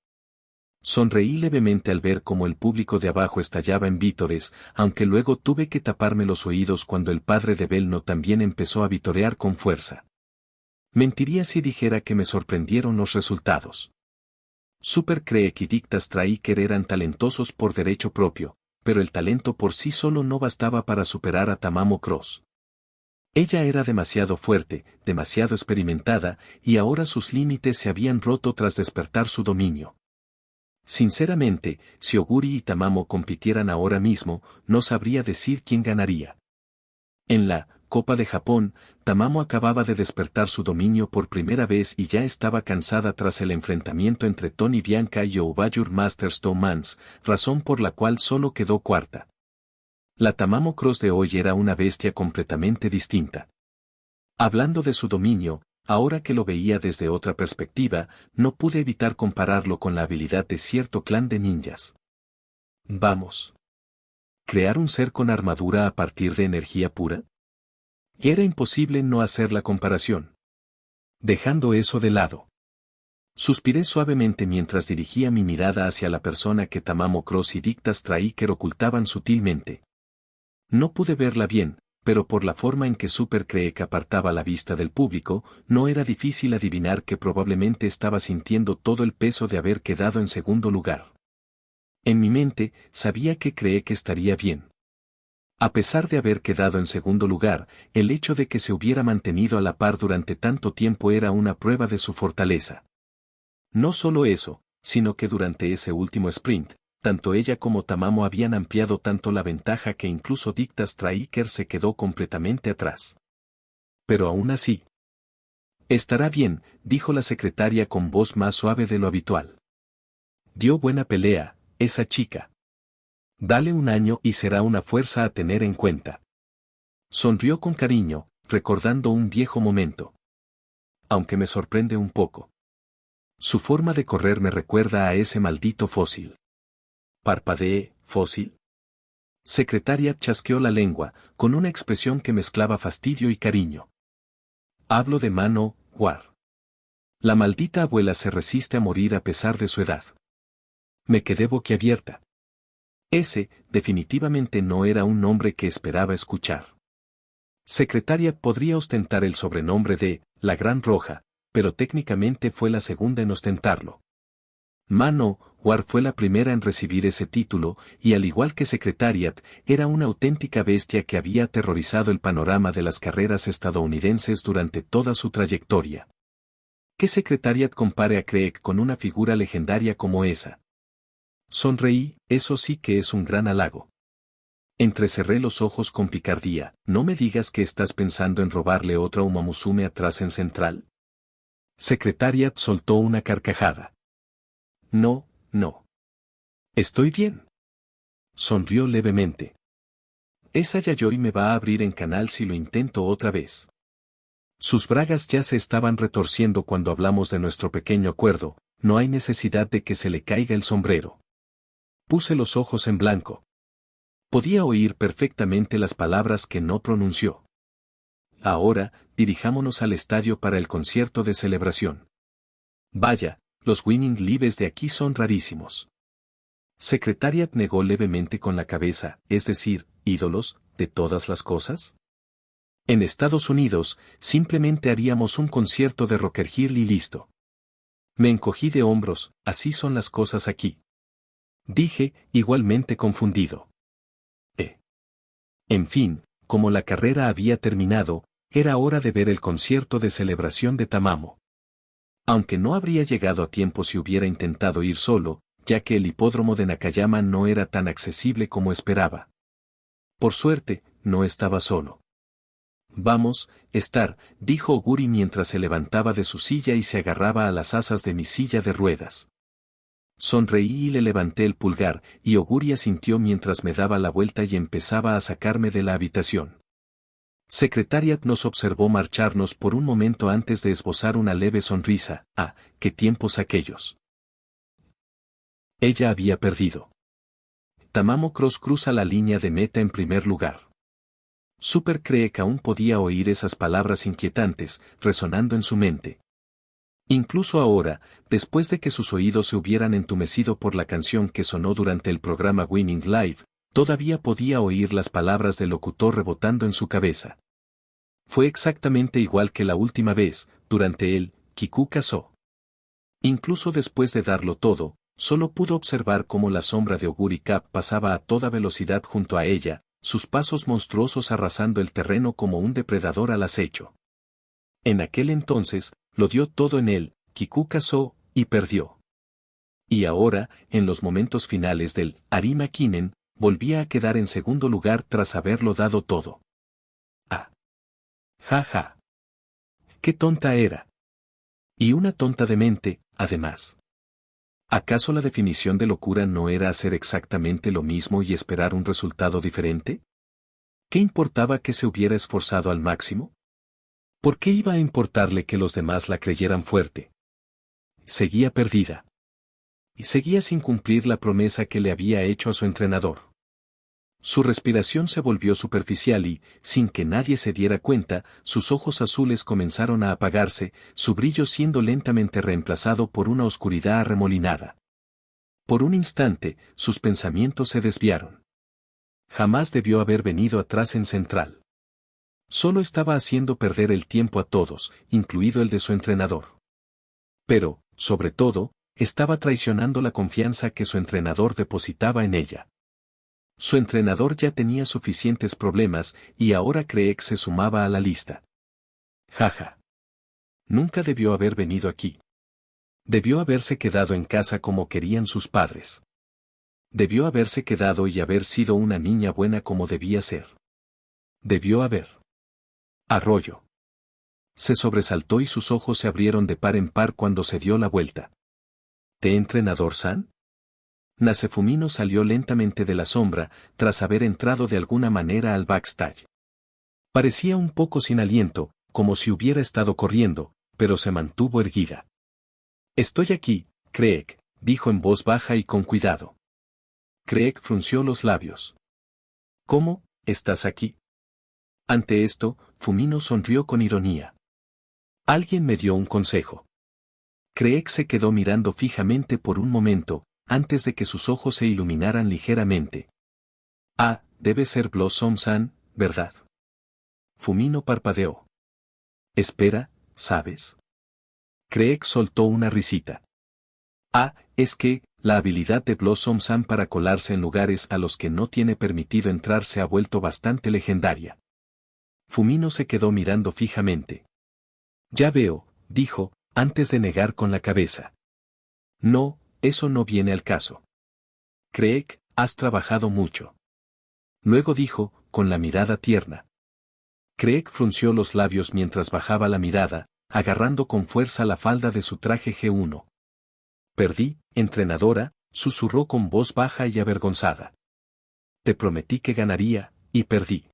Sonreí levemente al ver cómo el público de abajo estallaba en vítores, aunque luego tuve que taparme los oídos cuando el padre de Belno también empezó a vitorear con fuerza. Mentiría si dijera que me sorprendieron los resultados. Super Craig y Dicta Striker eran talentosos por derecho propio, pero el talento por sí solo no bastaba para superar a Tamamo Cross. Ella era demasiado fuerte, demasiado experimentada, y ahora sus límites se habían roto tras despertar su dominio. Sinceramente, si Oguri y Tamamo compitieran ahora mismo, no sabría decir quién ganaría. En la Copa de Japón, Tamamo acababa de despertar su dominio por primera vez y ya estaba cansada tras el enfrentamiento entre Tony Bianca y Oubayur Masters Mans, razón por la cual solo quedó cuarta. La Tamamo Cross de hoy era una bestia completamente distinta. Hablando de su dominio, ahora que lo veía desde otra perspectiva, no pude evitar compararlo con la habilidad de cierto clan de ninjas. Vamos. ¿Crear un ser con armadura a partir de energía pura? Era imposible no hacer la comparación. Dejando eso de lado. Suspiré suavemente mientras dirigía mi mirada hacia la persona que Tamamo Cross y Dicta Striker ocultaban sutilmente. No pude verla bien, pero por la forma en que Super Craig apartaba la vista del público, no era difícil adivinar que probablemente estaba sintiendo todo el peso de haber quedado en segundo lugar. En mi mente, sabía que Craig estaría bien. A pesar de haber quedado en segundo lugar, el hecho de que se hubiera mantenido a la par durante tanto tiempo era una prueba de su fortaleza. No solo eso, sino que durante ese último sprint, tanto ella como Tamamo habían ampliado tanto la ventaja que incluso Dicta Striker se quedó completamente atrás. Pero aún así. Estará bien, dijo la secretaria con voz más suave de lo habitual. Dio buena pelea, esa chica. Dale un año y será una fuerza a tener en cuenta. Sonrió con cariño, recordando un viejo momento. Aunque me sorprende un poco. Su forma de correr me recuerda a ese maldito fósil. Parpadeé, ¿fósil? Secretariat chasqueó la lengua, con una expresión que mezclaba fastidio y cariño. Hablo de Manowar. La maldita abuela se resiste a morir a pesar de su edad. Me quedé boquiabierta. Ese, definitivamente no era un nombre que esperaba escuchar. Secretariat podría ostentar el sobrenombre de la Gran Roja, pero técnicamente fue la segunda en ostentarlo. Manowar fue la primera en recibir ese título, y al igual que Secretariat, era una auténtica bestia que había aterrorizado el panorama de las carreras estadounidenses durante toda su trayectoria. ¿Qué Secretariat compare a Craig con una figura legendaria como esa? Sonreí, eso sí que es un gran halago. Entrecerré los ojos con picardía. ¿No me digas que estás pensando en robarle otra Umamusume atrás en Central? Secretariat soltó una carcajada. No, no. Estoy bien. Sonrió levemente. Esa Yayoi me va a abrir en canal si lo intento otra vez. Sus bragas ya se estaban retorciendo cuando hablamos de nuestro pequeño acuerdo, no hay necesidad de que se le caiga el sombrero. Puse los ojos en blanco. Podía oír perfectamente las palabras que no pronunció. Ahora, dirijámonos al estadio para el concierto de celebración. Vaya, los Winning Lives de aquí son rarísimos. Secretariat negó levemente con la cabeza, es decir, ídolos, de todas las cosas. En Estados Unidos, simplemente haríamos un concierto de Rocker Hill y listo. Me encogí de hombros, así son las cosas aquí. Dije, igualmente confundido. En fin, como la carrera había terminado, era hora de ver el concierto de celebración de Tamamo. Aunque no habría llegado a tiempo si hubiera intentado ir solo, ya que el hipódromo de Nakayama no era tan accesible como esperaba. Por suerte, no estaba solo. Vamos, Star, dijo Oguri mientras se levantaba de su silla y se agarraba a las asas de mi silla de ruedas. Sonreí y le levanté el pulgar, y Oguri asintió mientras me daba la vuelta y empezaba a sacarme de la habitación. Secretariat nos observó marcharnos por un momento antes de esbozar una leve sonrisa. Ah, qué tiempos aquellos. Ella había perdido. Tamamo Cross cruza la línea de meta en primer lugar. Super cree que aún podía oír esas palabras inquietantes, resonando en su mente. Incluso ahora, después de que sus oídos se hubieran entumecido por la canción que sonó durante el programa Winning Live, todavía podía oír las palabras del locutor rebotando en su cabeza. Fue exactamente igual que la última vez, durante el Kikukazo. Incluso después de darlo todo, solo pudo observar cómo la sombra de Oguri Cap pasaba a toda velocidad junto a ella, sus pasos monstruosos arrasando el terreno como un depredador al acecho. En aquel entonces, lo dio todo en él, Kikukazo, y perdió. Y ahora, en los momentos finales del Arima Kinen, volvía a quedar en segundo lugar tras haberlo dado todo. Ah. Ja ja. Qué tonta era. Y una tonta de mente, además. ¿Acaso la definición de locura no era hacer exactamente lo mismo y esperar un resultado diferente? ¿Qué importaba que se hubiera esforzado al máximo? ¿Por qué iba a importarle que los demás la creyeran fuerte? Seguía perdida. Y seguía sin cumplir la promesa que le había hecho a su entrenador. Su respiración se volvió superficial y, sin que nadie se diera cuenta, sus ojos azules comenzaron a apagarse, su brillo siendo lentamente reemplazado por una oscuridad arremolinada. Por un instante, sus pensamientos se desviaron. Jamás debió haber venido atrás en Central. Solo estaba haciendo perder el tiempo a todos, incluido el de su entrenador. Pero, sobre todo, estaba traicionando la confianza que su entrenador depositaba en ella. Su entrenador ya tenía suficientes problemas y ahora Craig se sumaba a la lista. Jaja. Nunca debió haber venido aquí. Debió haberse quedado en casa como querían sus padres. Debió haberse quedado y haber sido una niña buena como debía ser. Debió haber. Arroyo. Se sobresaltó y sus ojos se abrieron de par en par cuando se dio la vuelta. ¿Te entrenador San? Fumino salió lentamente de la sombra, tras haber entrado de alguna manera al backstage. Parecía un poco sin aliento, como si hubiera estado corriendo, pero se mantuvo erguida. Estoy aquí, Craig, dijo en voz baja y con cuidado. Craig frunció los labios. ¿Cómo, estás aquí? Ante esto, Fumino sonrió con ironía. Alguien me dio un consejo. Craig se quedó mirando fijamente por un momento, antes de que sus ojos se iluminaran ligeramente. Ah, debe ser Blossom-san, ¿verdad? Fumino parpadeó. Espera, ¿sabes? Craig soltó una risita. Ah, es que, la habilidad de Blossom-san para colarse en lugares a los que no tiene permitido entrar se ha vuelto bastante legendaria. Fumino se quedó mirando fijamente. Ya veo, dijo, antes de negar con la cabeza. No, eso no viene al caso. Craig, has trabajado mucho. Luego dijo, con la mirada tierna. Craig frunció los labios mientras bajaba la mirada, agarrando con fuerza la falda de su traje G1. Perdí, entrenadora, susurró con voz baja y avergonzada. Te prometí que ganaría, y perdí.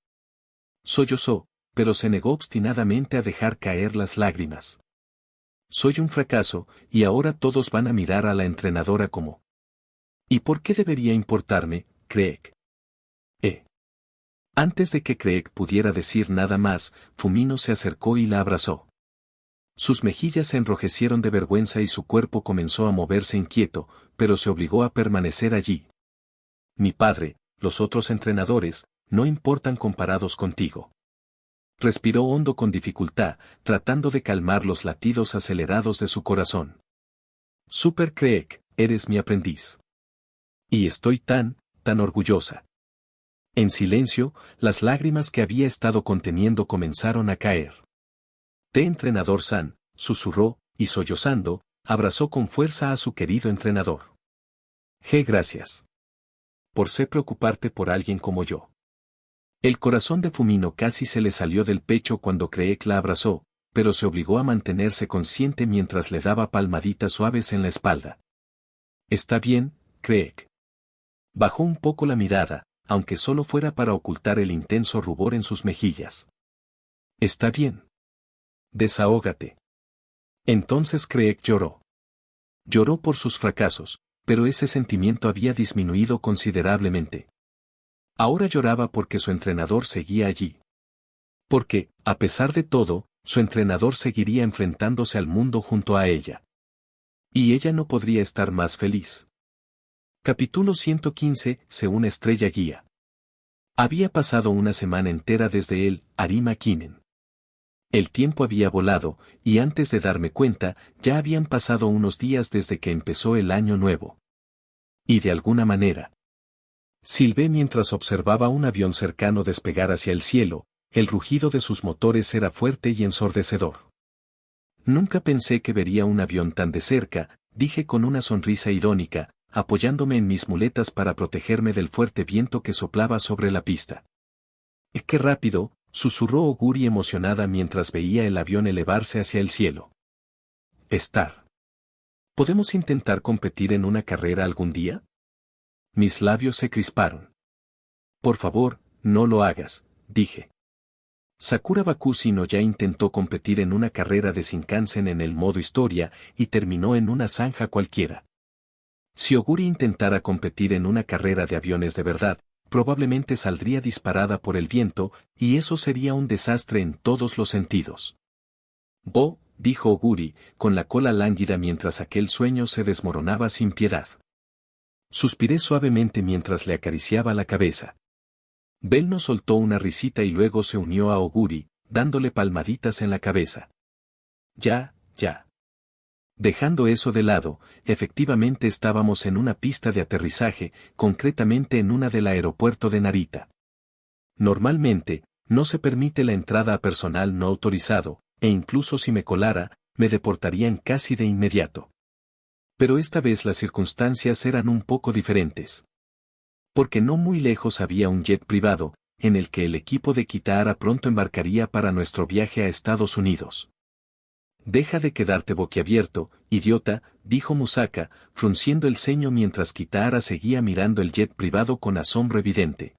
Sollozó, pero se negó obstinadamente a dejar caer las lágrimas. Soy un fracaso, y ahora todos van a mirar a la entrenadora como. ¿Y por qué debería importarme, Craig? Antes de que Craig pudiera decir nada más, Fumino se acercó y la abrazó. Sus mejillas se enrojecieron de vergüenza y su cuerpo comenzó a moverse inquieto, pero se obligó a permanecer allí. Mi padre, los otros entrenadores, no importan comparados contigo. Respiró hondo con dificultad, tratando de calmar los latidos acelerados de su corazón. Super Craig, eres mi aprendiz. Y estoy tan orgullosa. En silencio, las lágrimas que había estado conteniendo comenzaron a caer. Entrenador San, susurró, y sollozando, abrazó con fuerza a su querido entrenador. Gracias. Por ser preocuparte por alguien como yo. El corazón de Fumino casi se le salió del pecho cuando Craig la abrazó, pero se obligó a mantenerse consciente mientras le daba palmaditas suaves en la espalda. Está bien, Craig. Bajó un poco la mirada, aunque solo fuera para ocultar el intenso rubor en sus mejillas. Está bien. Desahógate. Entonces Craig lloró. Lloró por sus fracasos, pero ese sentimiento había disminuido considerablemente. Ahora lloraba porque su entrenador seguía allí. Porque, a pesar de todo, su entrenador seguiría enfrentándose al mundo junto a ella. Y ella no podría estar más feliz. Capítulo 115, una estrella guía. Había pasado una semana entera desde el Arima Kinen. El tiempo había volado, y antes de darme cuenta, ya habían pasado unos días desde que empezó el año nuevo. Y de alguna manera. Silbé mientras observaba un avión cercano despegar hacia el cielo, el rugido de sus motores era fuerte y ensordecedor. Nunca pensé que vería un avión tan de cerca, dije con una sonrisa irónica, apoyándome en mis muletas para protegerme del fuerte viento que soplaba sobre la pista. ¡Qué rápido!, susurró Oguri emocionada mientras veía el avión elevarse hacia el cielo. ¿Podemos intentar competir en una carrera algún día? Mis labios se crisparon. Por favor, no lo hagas, dije. Sakura Bakushino ya intentó competir en una carrera de Shinkansen en el modo historia y terminó en una zanja cualquiera. Si Oguri intentara competir en una carrera de aviones de verdad, probablemente saldría disparada por el viento, y eso sería un desastre en todos los sentidos. Dijo Oguri, con la cola lánguida mientras aquel sueño se desmoronaba sin piedad. Suspiré suavemente mientras le acariciaba la cabeza. Belno soltó una risita y luego se unió a Oguri, dándole palmaditas en la cabeza. Ya. Dejando eso de lado, efectivamente estábamos en una pista de aterrizaje, concretamente en una del aeropuerto de Narita. Normalmente, no se permite la entrada a personal no autorizado, e incluso si me colara, me deportarían casi de inmediato. Pero esta vez las circunstancias eran un poco diferentes. Porque no muy lejos había un jet privado, en el que el equipo de Kitahara pronto embarcaría para nuestro viaje a Estados Unidos. Deja de quedarte boquiabierto, idiota, dijo Musaka, frunciendo el ceño mientras Kitahara seguía mirando el jet privado con asombro evidente.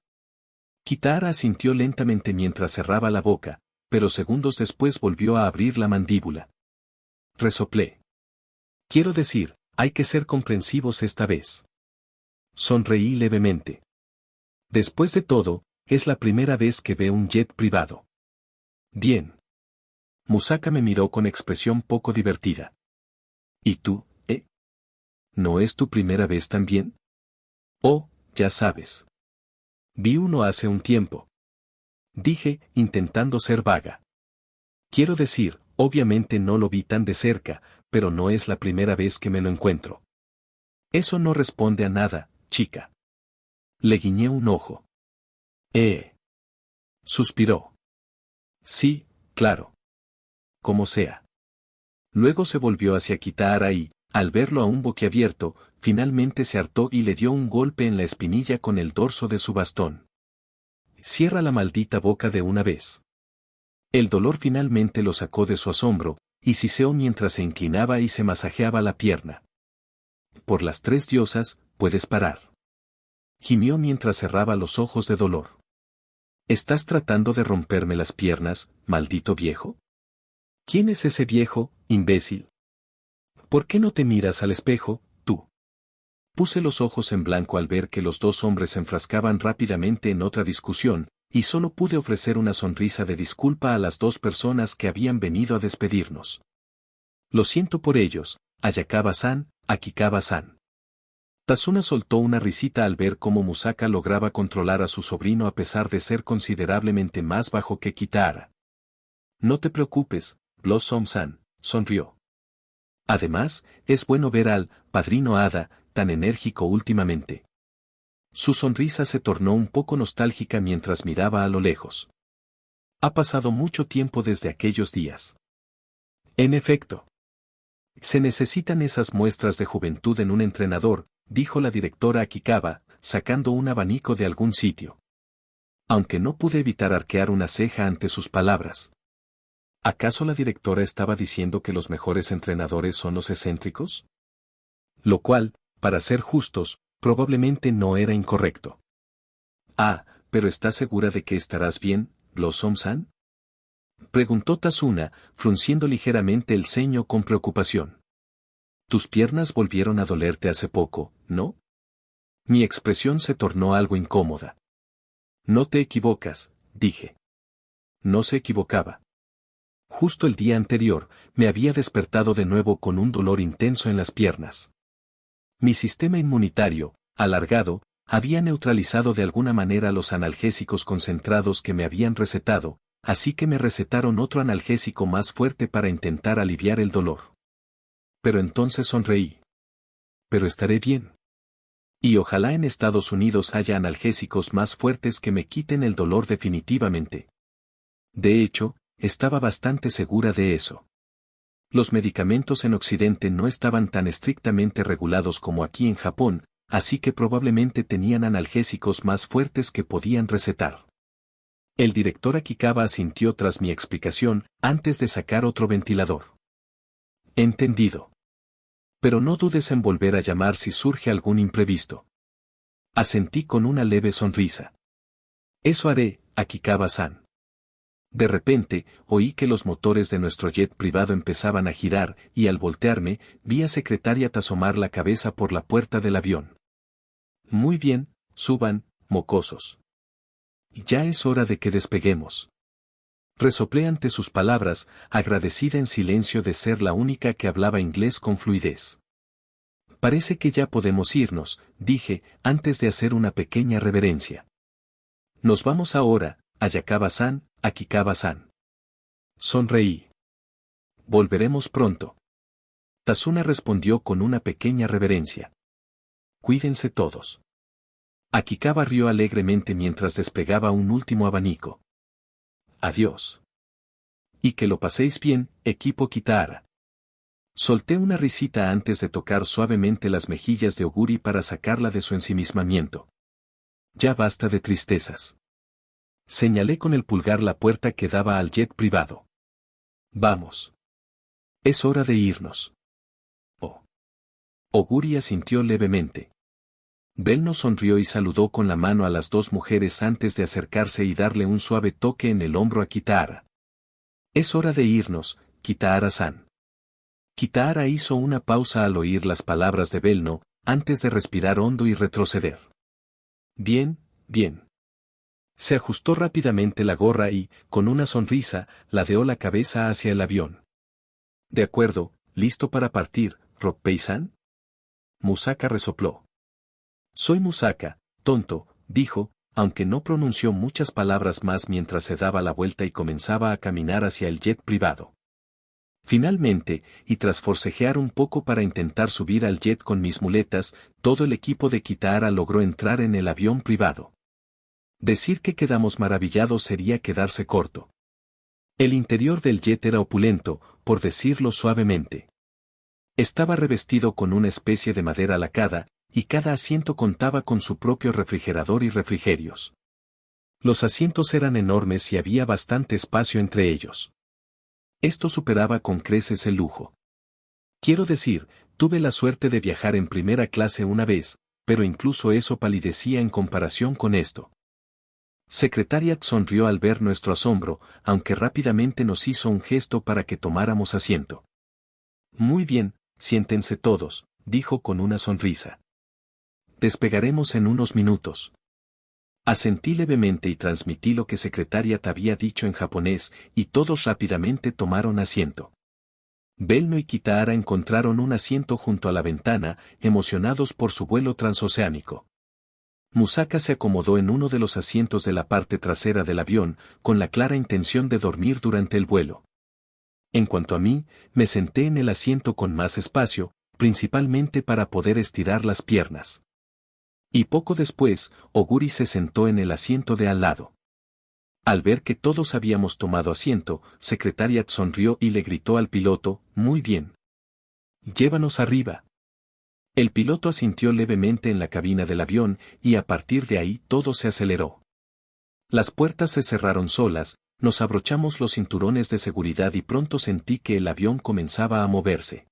Kitahara asintió lentamente mientras cerraba la boca, pero segundos después volvió a abrir la mandíbula. Resoplé. Quiero decir, hay que ser comprensivos esta vez. Sonreí levemente. Después de todo, es la primera vez que veo un jet privado. Bien. Musaka me miró con expresión poco divertida. ¿Y tú, eh? ¿No es tu primera vez también? Oh, ya sabes. Vi uno hace un tiempo. Dije, intentando ser vaga. Quiero decir, obviamente no lo vi tan de cerca, pero no es la primera vez que me lo encuentro. Eso no responde a nada, chica. Le guiñé un ojo. Suspiró. Sí, claro. Como sea. Luego se volvió hacia Kitahara y, al verlo aún boquiabierto, finalmente se hartó y le dio un golpe en la espinilla con el dorso de su bastón. Cierra la maldita boca de una vez. El dolor finalmente lo sacó de su asombro, y siseó mientras se inclinaba y se masajeaba la pierna. Por las 3 diosas, puedes parar. Gimió mientras cerraba los ojos de dolor. ¿Estás tratando de romperme las piernas, maldito viejo? ¿Quién es ese viejo, imbécil? ¿Por qué no te miras al espejo, tú? Puse los ojos en blanco al ver que los dos hombres se enfrascaban rápidamente en otra discusión, y solo pude ofrecer una sonrisa de disculpa a las 2 personas que habían venido a despedirnos. Lo siento por ellos, Ayakawa-san, Akikawa-san. Tazuna soltó una risita al ver cómo Musaka lograba controlar a su sobrino a pesar de ser considerablemente más bajo que Kitahara. No te preocupes, Blossom-san, sonrió. Además, es bueno ver al padrino Hada tan enérgico últimamente. Su sonrisa se tornó un poco nostálgica mientras miraba a lo lejos. Ha pasado mucho tiempo desde aquellos días. En efecto. Se necesitan esas muestras de juventud en un entrenador, dijo la directora Akikawa, sacando un abanico de algún sitio. Aunque no pude evitar arquear una ceja ante sus palabras. ¿Acaso la directora estaba diciendo que los mejores entrenadores son los excéntricos? Lo cual, para ser justos, probablemente no era incorrecto. Ah, pero ¿estás segura de que estarás bien, Blossom-san? Preguntó Tazuna, frunciendo ligeramente el ceño con preocupación. Tus piernas volvieron a dolerte hace poco, ¿no? Mi expresión se tornó algo incómoda. No te equivocas, dije. No se equivocaba. Justo el día anterior, me había despertado de nuevo con un dolor intenso en las piernas. Mi sistema inmunitario, alargado, había neutralizado de alguna manera los analgésicos concentrados que me habían recetado, así que me recetaron otro analgésico más fuerte para intentar aliviar el dolor. Pero entonces sonreí. Pero estaré bien. Y ojalá en Estados Unidos haya analgésicos más fuertes que me quiten el dolor definitivamente. De hecho, estaba bastante segura de eso. Los medicamentos en Occidente no estaban tan estrictamente regulados como aquí en Japón, así que probablemente tenían analgésicos más fuertes que podían recetar. El director Akikawa asintió tras mi explicación, antes de sacar otro ventilador. Entendido. Pero no dudes en volver a llamar si surge algún imprevisto. Asentí con una leve sonrisa. Eso haré, Akikawa-san. De repente, oí que los motores de nuestro jet privado empezaban a girar, y al voltearme, vi a Secretariat asomar la cabeza por la puerta del avión. Muy bien, suban, mocosos. Ya es hora de que despeguemos. Resoplé ante sus palabras, agradecida en silencio de ser la única que hablaba inglés con fluidez. Parece que ya podemos irnos, dije, antes de hacer una pequeña reverencia. Nos vamos ahora, Ayakawa-san, Akikawa-san. Sonreí. Volveremos pronto. Tazuna respondió con una pequeña reverencia. Cuídense todos. Akikawa rió alegremente mientras despegaba un último abanico. Adiós. Y que lo paséis bien, equipo Kitahara. Solté una risita antes de tocar suavemente las mejillas de Oguri para sacarla de su ensimismamiento. Ya basta de tristezas. Señalé con el pulgar la puerta que daba al jet privado. Vamos. Es hora de irnos. Oh. Oguri asintió levemente. Belno sonrió y saludó con la mano a las dos mujeres antes de acercarse y darle un suave toque en el hombro a Kitahara. Es hora de irnos, Kitahara-san. Kitahara hizo una pausa al oír las palabras de Belno, antes de respirar hondo y retroceder. Bien, bien. Se ajustó rápidamente la gorra y, con una sonrisa, ladeó la cabeza hacia el avión. De acuerdo, ¿listo para partir, Roppei-san? Musaka resopló. Soy Musaka, tonto, dijo, aunque no pronunció muchas palabras más mientras se daba la vuelta y comenzaba a caminar hacia el jet privado. Finalmente, y tras forcejear un poco para intentar subir al jet con mis muletas, todo el equipo de Kitahara logró entrar en el avión privado. Decir que quedamos maravillados sería quedarse corto. El interior del jet era opulento, por decirlo suavemente. Estaba revestido con una especie de madera lacada, y cada asiento contaba con su propio refrigerador y refrigerios. Los asientos eran enormes y había bastante espacio entre ellos. Esto superaba con creces el lujo. Quiero decir, tuve la suerte de viajar en primera clase una vez, pero incluso eso palidecía en comparación con esto. Secretariat sonrió al ver nuestro asombro, aunque rápidamente nos hizo un gesto para que tomáramos asiento. Muy bien, siéntense todos, dijo con una sonrisa. Despegaremos en unos minutos. Asentí levemente y transmití lo que Secretariat había dicho en japonés, y todos rápidamente tomaron asiento. Belno y Kitahara encontraron un asiento junto a la ventana, emocionados por su vuelo transoceánico. Musaka se acomodó en uno de los asientos de la parte trasera del avión, con la clara intención de dormir durante el vuelo. En cuanto a mí, me senté en el asiento con más espacio, principalmente para poder estirar las piernas. Y poco después, Oguri se sentó en el asiento de al lado. Al ver que todos habíamos tomado asiento, Secretariat sonrió y le gritó al piloto, «Muy bien. Llévanos arriba». El piloto asintió levemente en la cabina del avión, y a partir de ahí todo se aceleró. Las puertas se cerraron solas, nos abrochamos los cinturones de seguridad y pronto sentí que el avión comenzaba a moverse.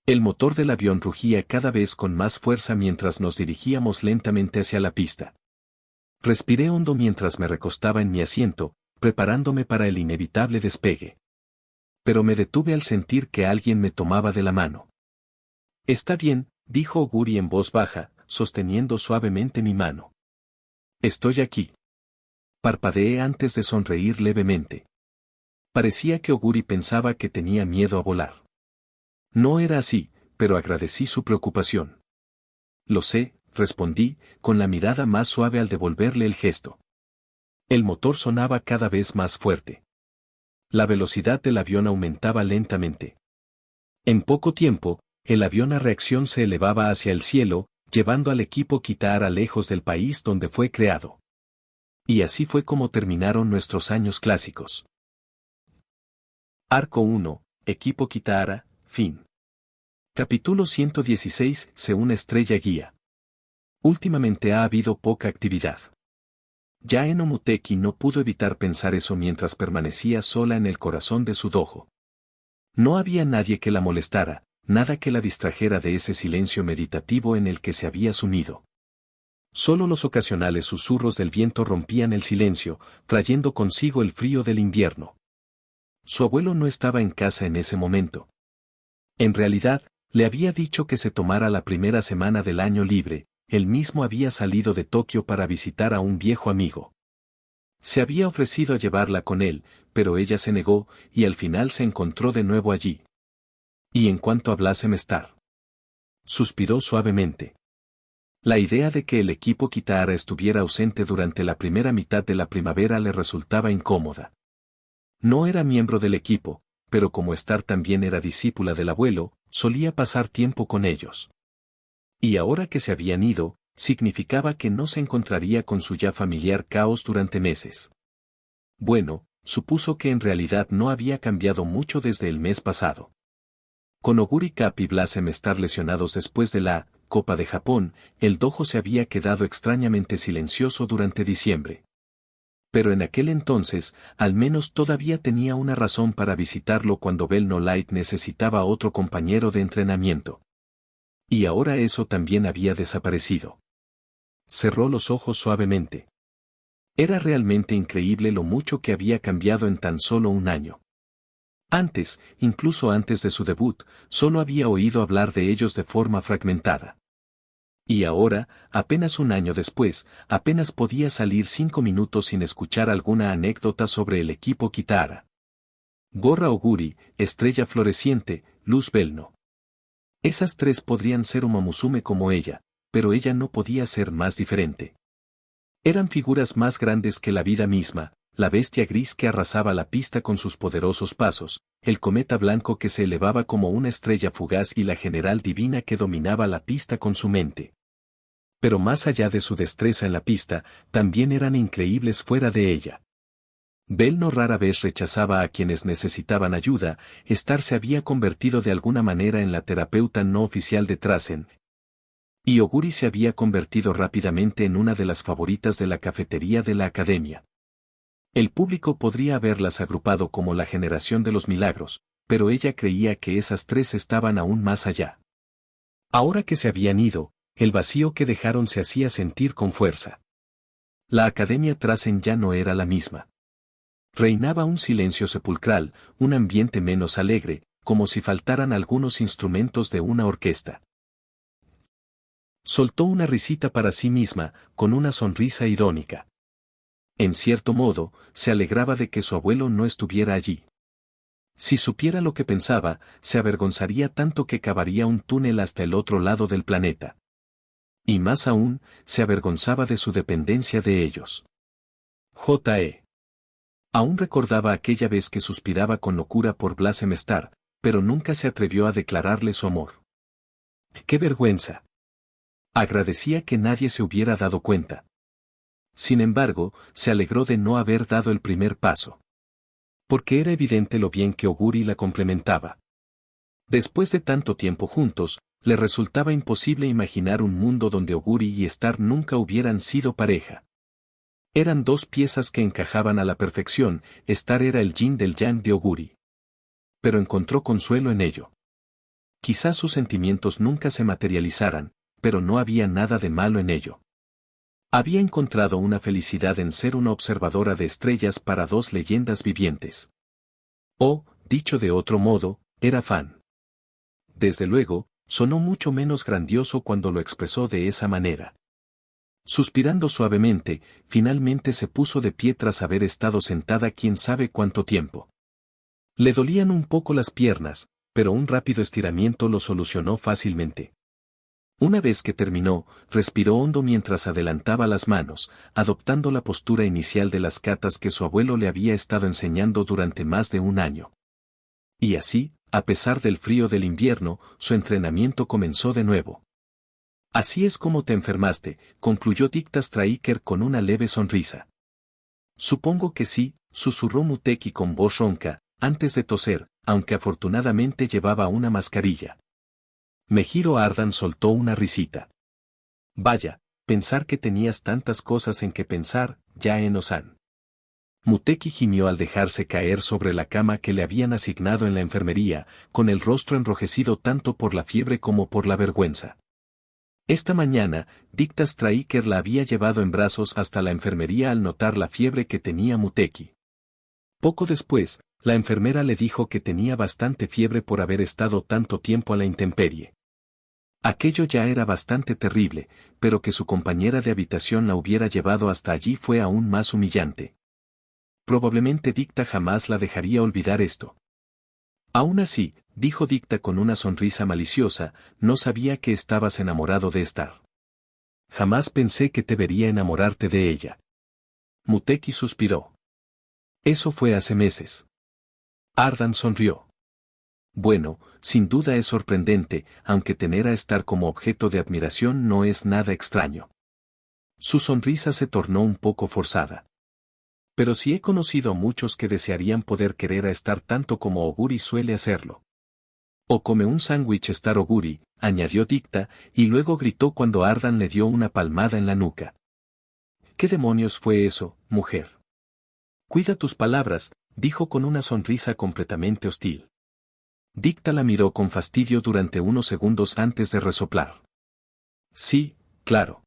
El motor del avión rugía cada vez con más fuerza mientras nos dirigíamos lentamente hacia la pista. Respiré hondo mientras me recostaba en mi asiento, preparándome para el inevitable despegue. Pero me detuve al sentir que alguien me tomaba de la mano. «Está bien», dijo Oguri en voz baja, sosteniendo suavemente mi mano. «Estoy aquí». Parpadeé antes de sonreír levemente. Parecía que Oguri pensaba que tenía miedo a volar. No era así, pero agradecí su preocupación. «Lo sé», respondí, con la mirada más suave al devolverle el gesto. El motor sonaba cada vez más fuerte. La velocidad del avión aumentaba lentamente. En poco tiempo, el avión a reacción se elevaba hacia el cielo, llevando al equipo Kitahara lejos del país donde fue creado. Y así fue como terminaron nuestros años clásicos. Arco 1, Equipo Kitahara, fin. Capítulo 116, una estrella guía. Últimamente ha habido poca actividad. Yae Muteki no pudo evitar pensar eso mientras permanecía sola en el corazón de su dojo. No había nadie que la molestara, nada que la distrajera de ese silencio meditativo en el que se había sumido. Solo los ocasionales susurros del viento rompían el silencio, trayendo consigo el frío del invierno. Su abuelo no estaba en casa en ese momento. En realidad, le había dicho que se tomara la primera semana del año libre, él mismo había salido de Tokio para visitar a un viejo amigo. Se había ofrecido a llevarla con él, pero ella se negó, y al final se encontró de nuevo allí. Y en cuanto a Blasemestar, suspiró suavemente. La idea de que el equipo Kitahara estuviera ausente durante la primera mitad de la primavera le resultaba incómoda. No era miembro del equipo, pero como Star también era discípula del abuelo, solía pasar tiempo con ellos. Y ahora que se habían ido, significaba que no se encontraría con su ya familiar caos durante meses. Bueno, supuso que en realidad no había cambiado mucho desde el mes pasado. Con Oguri Cap y Blasem estar lesionados después de la Copa de Japón, el dojo se había quedado extrañamente silencioso durante diciembre. Pero en aquel entonces, al menos todavía tenía una razón para visitarlo cuando Bell No Light necesitaba otro compañero de entrenamiento. Y ahora eso también había desaparecido. Cerró los ojos suavemente. Era realmente increíble lo mucho que había cambiado en tan solo un año. Antes, incluso antes de su debut, solo había oído hablar de ellos de forma fragmentada. Y ahora, apenas un año después, apenas podía salir 5 minutos sin escuchar alguna anécdota sobre el equipo Kitahara. Gorra Oguri, Estrella Floreciente, Luz Belno. Esas tres podrían ser Uma Musume como ella, pero ella no podía ser más diferente. Eran figuras más grandes que la vida misma, la bestia gris que arrasaba la pista con sus poderosos pasos, el cometa blanco que se elevaba como una estrella fugaz y la general divina que dominaba la pista con su mente. Pero más allá de su destreza en la pista, también eran increíbles fuera de ella. Bell no rara vez rechazaba a quienes necesitaban ayuda, Star se había convertido de alguna manera en la terapeuta no oficial de Trasen. Y Oguri se había convertido rápidamente en una de las favoritas de la cafetería de la academia. El público podría haberlas agrupado como la generación de los milagros, pero ella creía que esas tres estaban aún más allá. Ahora que se habían ido, el vacío que dejaron se hacía sentir con fuerza. La academia Trasen ya no era la misma. Reinaba un silencio sepulcral, un ambiente menos alegre, como si faltaran algunos instrumentos de una orquesta. Soltó una risita para sí misma, con una sonrisa irónica. En cierto modo, se alegraba de que su abuelo no estuviera allí. Si supiera lo que pensaba, se avergonzaría tanto que cavaría un túnel hasta el otro lado del planeta. Y más aún, se avergonzaba de su dependencia de ellos. J.E. Aún recordaba aquella vez que suspiraba con locura por Blossom Star, pero nunca se atrevió a declararle su amor. ¡Qué vergüenza! Agradecía que nadie se hubiera dado cuenta. Sin embargo, se alegró de no haber dado el primer paso. Porque era evidente lo bien que Oguri la complementaba. Después de tanto tiempo juntos, le resultaba imposible imaginar un mundo donde Oguri y Star nunca hubieran sido pareja. Eran dos piezas que encajaban a la perfección, Star era el yin del yang de Oguri. Pero encontró consuelo en ello. Quizás sus sentimientos nunca se materializaran, pero no había nada de malo en ello. Había encontrado una felicidad en ser una observadora de estrellas para dos leyendas vivientes. O, dicho de otro modo, era fan. Desde luego, sonó mucho menos grandioso cuando lo expresó de esa manera. Suspirando suavemente, finalmente se puso de pie tras haber estado sentada quién sabe cuánto tiempo. Le dolían un poco las piernas, pero un rápido estiramiento lo solucionó fácilmente. Una vez que terminó, respiró hondo mientras adelantaba las manos, adoptando la postura inicial de las katas que su abuelo le había estado enseñando durante más de un año. Y así, a pesar del frío del invierno, su entrenamiento comenzó de nuevo. Así es como te enfermaste, concluyó Dicta Striker con una leve sonrisa. Supongo que sí, susurró Muteki con voz ronca, antes de toser, aunque afortunadamente llevaba una mascarilla. Mejiro Ardan soltó una risita. Vaya, pensar que tenías tantas cosas en que pensar, ya Eno-san. Muteki gimió al dejarse caer sobre la cama que le habían asignado en la enfermería, con el rostro enrojecido tanto por la fiebre como por la vergüenza. Esta mañana, Dicta Striker la había llevado en brazos hasta la enfermería al notar la fiebre que tenía Muteki. Poco después, la enfermera le dijo que tenía bastante fiebre por haber estado tanto tiempo a la intemperie. Aquello ya era bastante terrible, pero que su compañera de habitación la hubiera llevado hasta allí fue aún más humillante. Probablemente Dicta jamás la dejaría olvidar esto. Aún así, dijo Dicta con una sonrisa maliciosa, no sabía que estabas enamorado de Star. Jamás pensé que te vería enamorarte de ella. Muteki suspiró. Eso fue hace meses. Ardan sonrió. Bueno, sin duda es sorprendente, aunque tener a Star como objeto de admiración no es nada extraño. Su sonrisa se tornó un poco forzada. Pero sí he conocido a muchos que desearían poder querer a Star tanto como Oguri suele hacerlo. O come un sándwich Star Oguri, añadió Dicta, y luego gritó cuando Ardan le dio una palmada en la nuca. ¿Qué demonios fue eso, mujer? Cuida tus palabras, dijo con una sonrisa completamente hostil. Dicta la miró con fastidio durante unos segundos antes de resoplar. Sí, claro.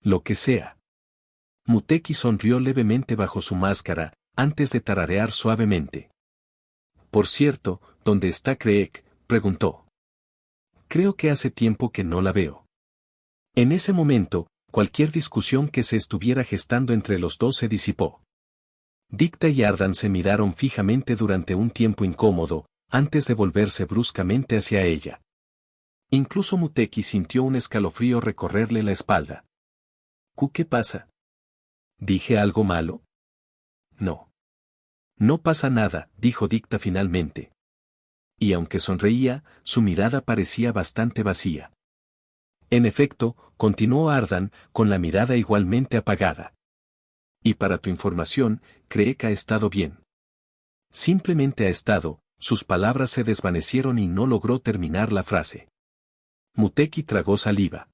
Lo que sea. Muteki sonrió levemente bajo su máscara, antes de tararear suavemente. Por cierto, ¿dónde está Kreek?, preguntó. Creo que hace tiempo que no la veo. En ese momento, cualquier discusión que se estuviera gestando entre los dos se disipó. Dicta y Ardan se miraron fijamente durante un tiempo incómodo, antes de volverse bruscamente hacia ella. Incluso Muteki sintió un escalofrío recorrerle la espalda. ¿Qué pasa? ¿Dije algo malo? No. No pasa nada, dijo Dicta finalmente. Y aunque sonreía, su mirada parecía bastante vacía. En efecto, continuó Ardan, con la mirada igualmente apagada. Y para tu información, Kreek ha estado bien. Simplemente ha estado, sus palabras se desvanecieron y no logró terminar la frase. Muteki tragó saliva.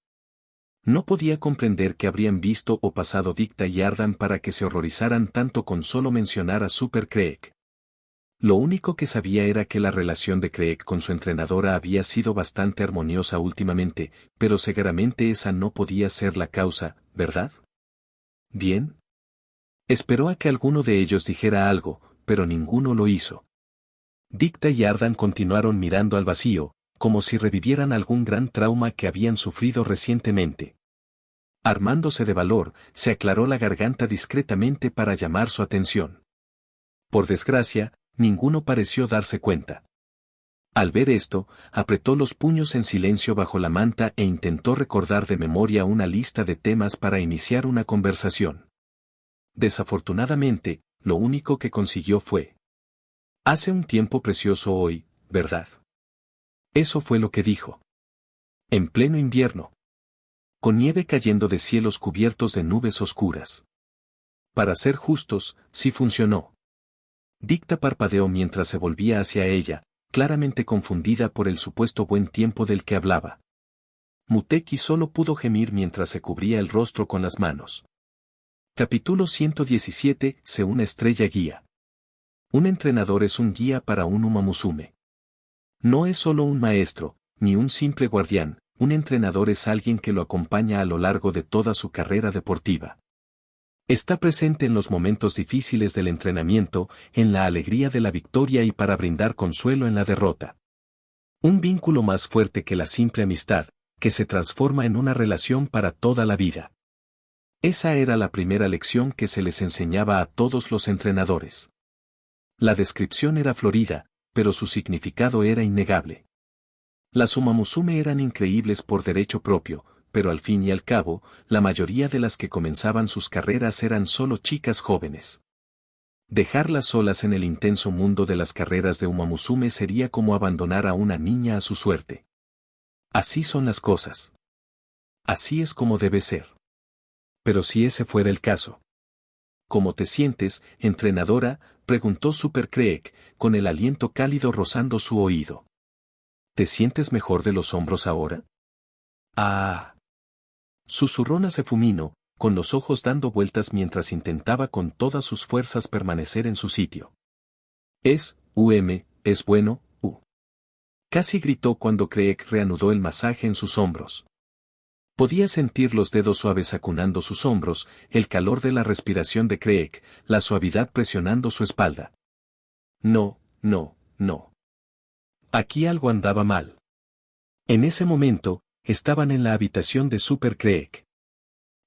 No podía comprender qué habrían visto o pasado Dicta y Ardan para que se horrorizaran tanto con solo mencionar a Super Kreek. Lo único que sabía era que la relación de Kreek con su entrenadora había sido bastante armoniosa últimamente, pero seguramente esa no podía ser la causa, ¿verdad? ¿Bien? Esperó a que alguno de ellos dijera algo, pero ninguno lo hizo. Dicta y Ardan continuaron mirando al vacío, como si revivieran algún gran trauma que habían sufrido recientemente. Armándose de valor, se aclaró la garganta discretamente para llamar su atención. Por desgracia, ninguno pareció darse cuenta. Al ver esto, apretó los puños en silencio bajo la manta e intentó recordar de memoria una lista de temas para iniciar una conversación. Desafortunadamente, lo único que consiguió fue: hace un tiempo precioso hoy, ¿verdad? Eso fue lo que dijo. En pleno invierno. Con nieve cayendo de cielos cubiertos de nubes oscuras. Para ser justos, sí funcionó. Dicta parpadeó mientras se volvía hacia ella, claramente confundida por el supuesto buen tiempo del que hablaba. Muteki solo pudo gemir mientras se cubría el rostro con las manos. Capítulo 117. Una estrella guía. Un entrenador es un guía para un Umamusume. No es solo un maestro, ni un simple guardián, un entrenador es alguien que lo acompaña a lo largo de toda su carrera deportiva. Está presente en los momentos difíciles del entrenamiento, en la alegría de la victoria y para brindar consuelo en la derrota. Un vínculo más fuerte que la simple amistad, que se transforma en una relación para toda la vida. Esa era la primera lección que se les enseñaba a todos los entrenadores. La descripción era florida, pero su significado era innegable. Las Umamusume eran increíbles por derecho propio, pero al fin y al cabo, la mayoría de las que comenzaban sus carreras eran solo chicas jóvenes. Dejarlas solas en el intenso mundo de las carreras de Umamusume sería como abandonar a una niña a su suerte. Así son las cosas. Así es como debe ser. Pero si ese fuera el caso. ¿Cómo te sientes, entrenadora?, preguntó Super Kreek, con el aliento cálido rozando su oído. ¿Te sientes mejor de los hombros ahora? Ah. Susurró Nasefumino, con los ojos dando vueltas mientras intentaba con todas sus fuerzas permanecer en su sitio. Es bueno. Casi gritó cuando Kreek reanudó el masaje en sus hombros. Podía sentir los dedos suaves acunando sus hombros, el calor de la respiración de Kreek, la suavidad presionando su espalda. No. Aquí algo andaba mal. En ese momento, estaban en la habitación de Super Kreek.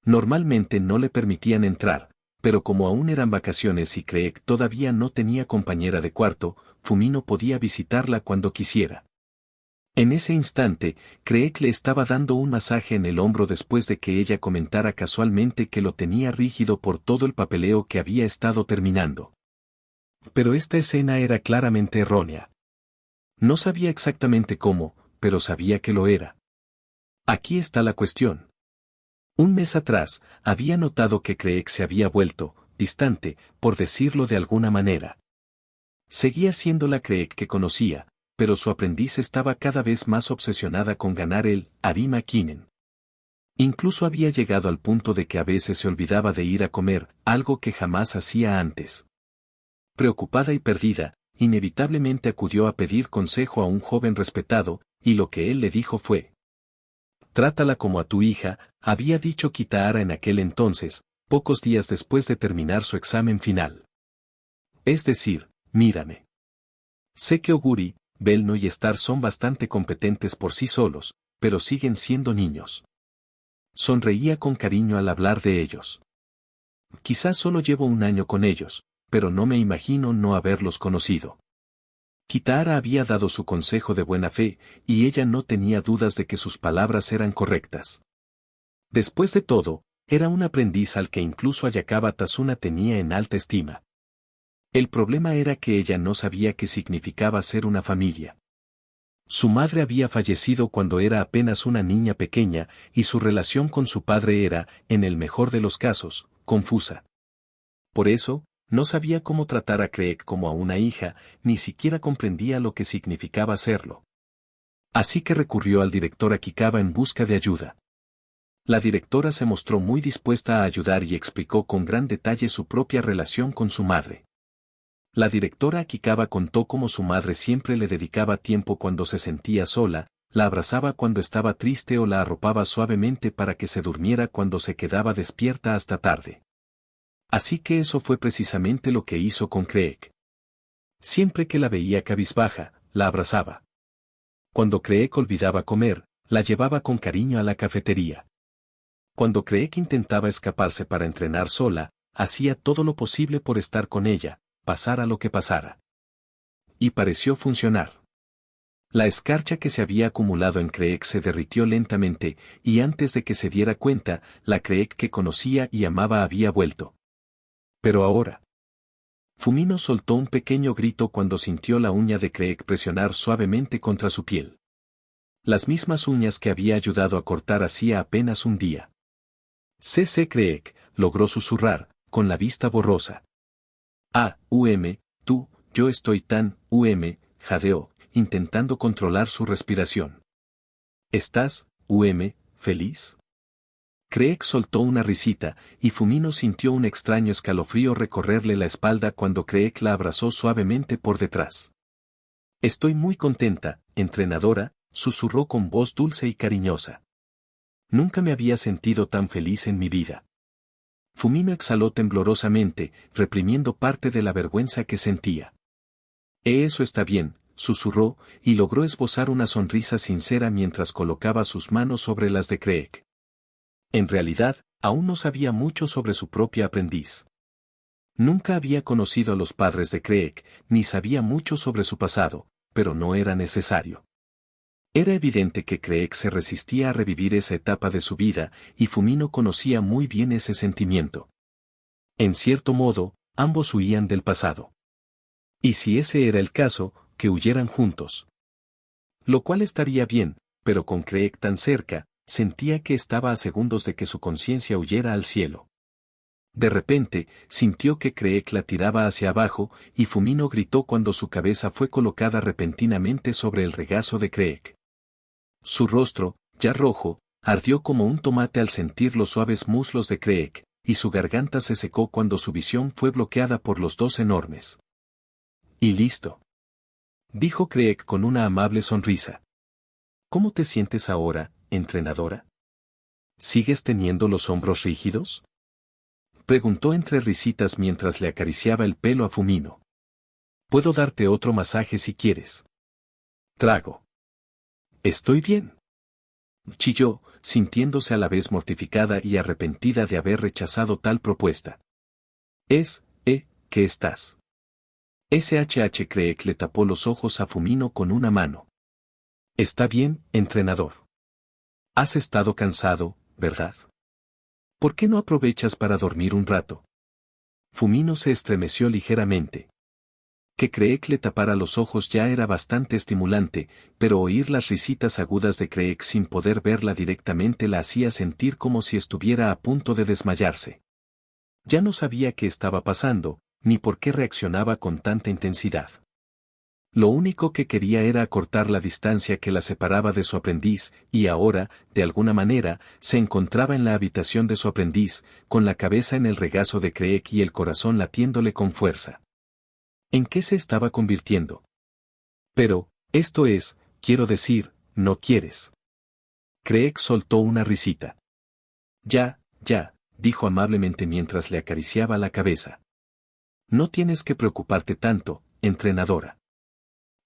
Normalmente no le permitían entrar, pero como aún eran vacaciones y Kreek todavía no tenía compañera de cuarto, Fumino podía visitarla cuando quisiera. En ese instante, Kreek le estaba dando un masaje en el hombro después de que ella comentara casualmente que lo tenía rígido por todo el papeleo que había estado terminando. Pero esta escena era claramente errónea. No sabía exactamente cómo, pero sabía que lo era. Aquí está la cuestión. Un mes atrás, había notado que Kreek se había vuelto, distante, por decirlo de alguna manera. Seguía siendo la Kreek que conocía, pero su aprendiz estaba cada vez más obsesionada con ganar el Arima Kinen. Incluso había llegado al punto de que a veces se olvidaba de ir a comer, algo que jamás hacía antes. preocupada y perdida, inevitablemente acudió a pedir consejo a un joven respetado, y lo que él le dijo fue: «Trátala como a tu hija», había dicho Kitahara en aquel entonces, pocos días después de terminar su examen final. Es decir, mírame. Sé que Oguri, Belno y Star son bastante competentes por sí solos, pero siguen siendo niños. Sonreía con cariño al hablar de ellos. Quizás solo llevo un año con ellos, pero no me imagino no haberlos conocido. Kitahara había dado su consejo de buena fe, y ella no tenía dudas de que sus palabras eran correctas. Después de todo, era un aprendiz al que incluso Ayakawa Tazuna tenía en alta estima. El problema era que ella no sabía qué significaba ser una familia. Su madre había fallecido cuando era apenas una niña pequeña, y su relación con su padre era, en el mejor de los casos, confusa. Por eso, no sabía cómo tratar a Craig como a una hija, ni siquiera comprendía lo que significaba serlo. Así que recurrió al director Akikawa en busca de ayuda. La directora se mostró muy dispuesta a ayudar y explicó con gran detalle su propia relación con su madre. La directora Akikawa contó cómo su madre siempre le dedicaba tiempo cuando se sentía sola, la abrazaba cuando estaba triste o la arropaba suavemente para que se durmiera cuando se quedaba despierta hasta tarde. Así que eso fue precisamente lo que hizo con Craig. Siempre que la veía cabizbaja, la abrazaba. Cuando Craig olvidaba comer, la llevaba con cariño a la cafetería. Cuando Craig intentaba escaparse para entrenar sola, hacía todo lo posible por estar con ella, pasara lo que pasara. Y pareció funcionar. La escarcha que se había acumulado en Craig se derritió lentamente, y antes de que se diera cuenta, la Craig que conocía y amaba había vuelto. Pero ahora. Fumino soltó un pequeño grito cuando sintió la uña de Craig presionar suavemente contra su piel. Las mismas uñas que había ayudado a cortar hacía apenas un día. Craig, logró susurrar, con la vista borrosa. Tú, yo estoy tan, jadeó, intentando controlar su respiración. ¿Estás, feliz? Craig soltó una risita, y Fumino sintió un extraño escalofrío recorrerle la espalda cuando Craig la abrazó suavemente por detrás. Estoy muy contenta, entrenadora, susurró con voz dulce y cariñosa. Nunca me había sentido tan feliz en mi vida. Fumino exhaló temblorosamente, reprimiendo parte de la vergüenza que sentía. Eso está bien, susurró, y logró esbozar una sonrisa sincera mientras colocaba sus manos sobre las de Craig. En realidad, aún no sabía mucho sobre su propia aprendiz. Nunca había conocido a los padres de Craig, ni sabía mucho sobre su pasado, pero no era necesario. Era evidente que Craig se resistía a revivir esa etapa de su vida, y Fumino conocía muy bien ese sentimiento. En cierto modo, ambos huían del pasado. Y si ese era el caso, que huyeran juntos. Lo cual estaría bien, pero con Craig tan cerca, sentía que estaba a segundos de que su conciencia huyera al cielo. De repente, sintió que Craig la tiraba hacia abajo, y Fumino gritó cuando su cabeza fue colocada repentinamente sobre el regazo de Craig. Su rostro, ya rojo, ardió como un tomate al sentir los suaves muslos de Craig, y su garganta se secó cuando su visión fue bloqueada por los dos enormes. Y listo. Dijo Craig con una amable sonrisa. ¿Cómo te sientes ahora, entrenadora? ¿Sigues teniendo los hombros rígidos? Preguntó entre risitas mientras le acariciaba el pelo a Fumino. Puedo darte otro masaje si quieres. Trago. Estoy bien. Chilló, sintiéndose a la vez mortificada y arrepentida de haber rechazado tal propuesta. ¿Qué estás? Craig le tapó los ojos a Fumino con una mano. Está bien, entrenador. Has estado cansado, ¿verdad? ¿Por qué no aprovechas para dormir un rato? Fumino se estremeció ligeramente. Que Craig le tapara los ojos ya era bastante estimulante, pero oír las risitas agudas de Craig sin poder verla directamente la hacía sentir como si estuviera a punto de desmayarse. Ya no sabía qué estaba pasando, ni por qué reaccionaba con tanta intensidad. Lo único que quería era acortar la distancia que la separaba de su aprendiz, y ahora, de alguna manera, se encontraba en la habitación de su aprendiz, con la cabeza en el regazo de Craig y el corazón latiéndole con fuerza. ¿En qué se estaba convirtiendo? Pero, esto es, quiero decir, no quieres. Craig soltó una risita. Ya, dijo amablemente mientras le acariciaba la cabeza. No tienes que preocuparte tanto, entrenadora.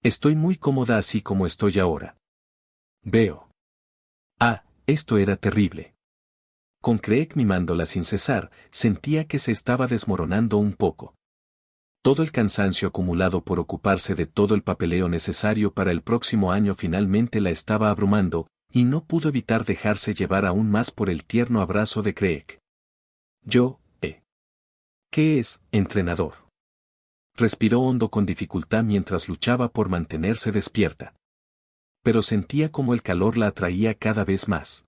Estoy muy cómoda así como estoy ahora. Veo. Ah, esto era terrible. Con Craig mimándola sin cesar, sentía que se estaba desmoronando un poco. Todo el cansancio acumulado por ocuparse de todo el papeleo necesario para el próximo año finalmente la estaba abrumando, y no pudo evitar dejarse llevar aún más por el tierno abrazo de Craig. ¿Qué es, entrenador? Respiró hondo con dificultad mientras luchaba por mantenerse despierta. Pero sentía como el calor la atraía cada vez más.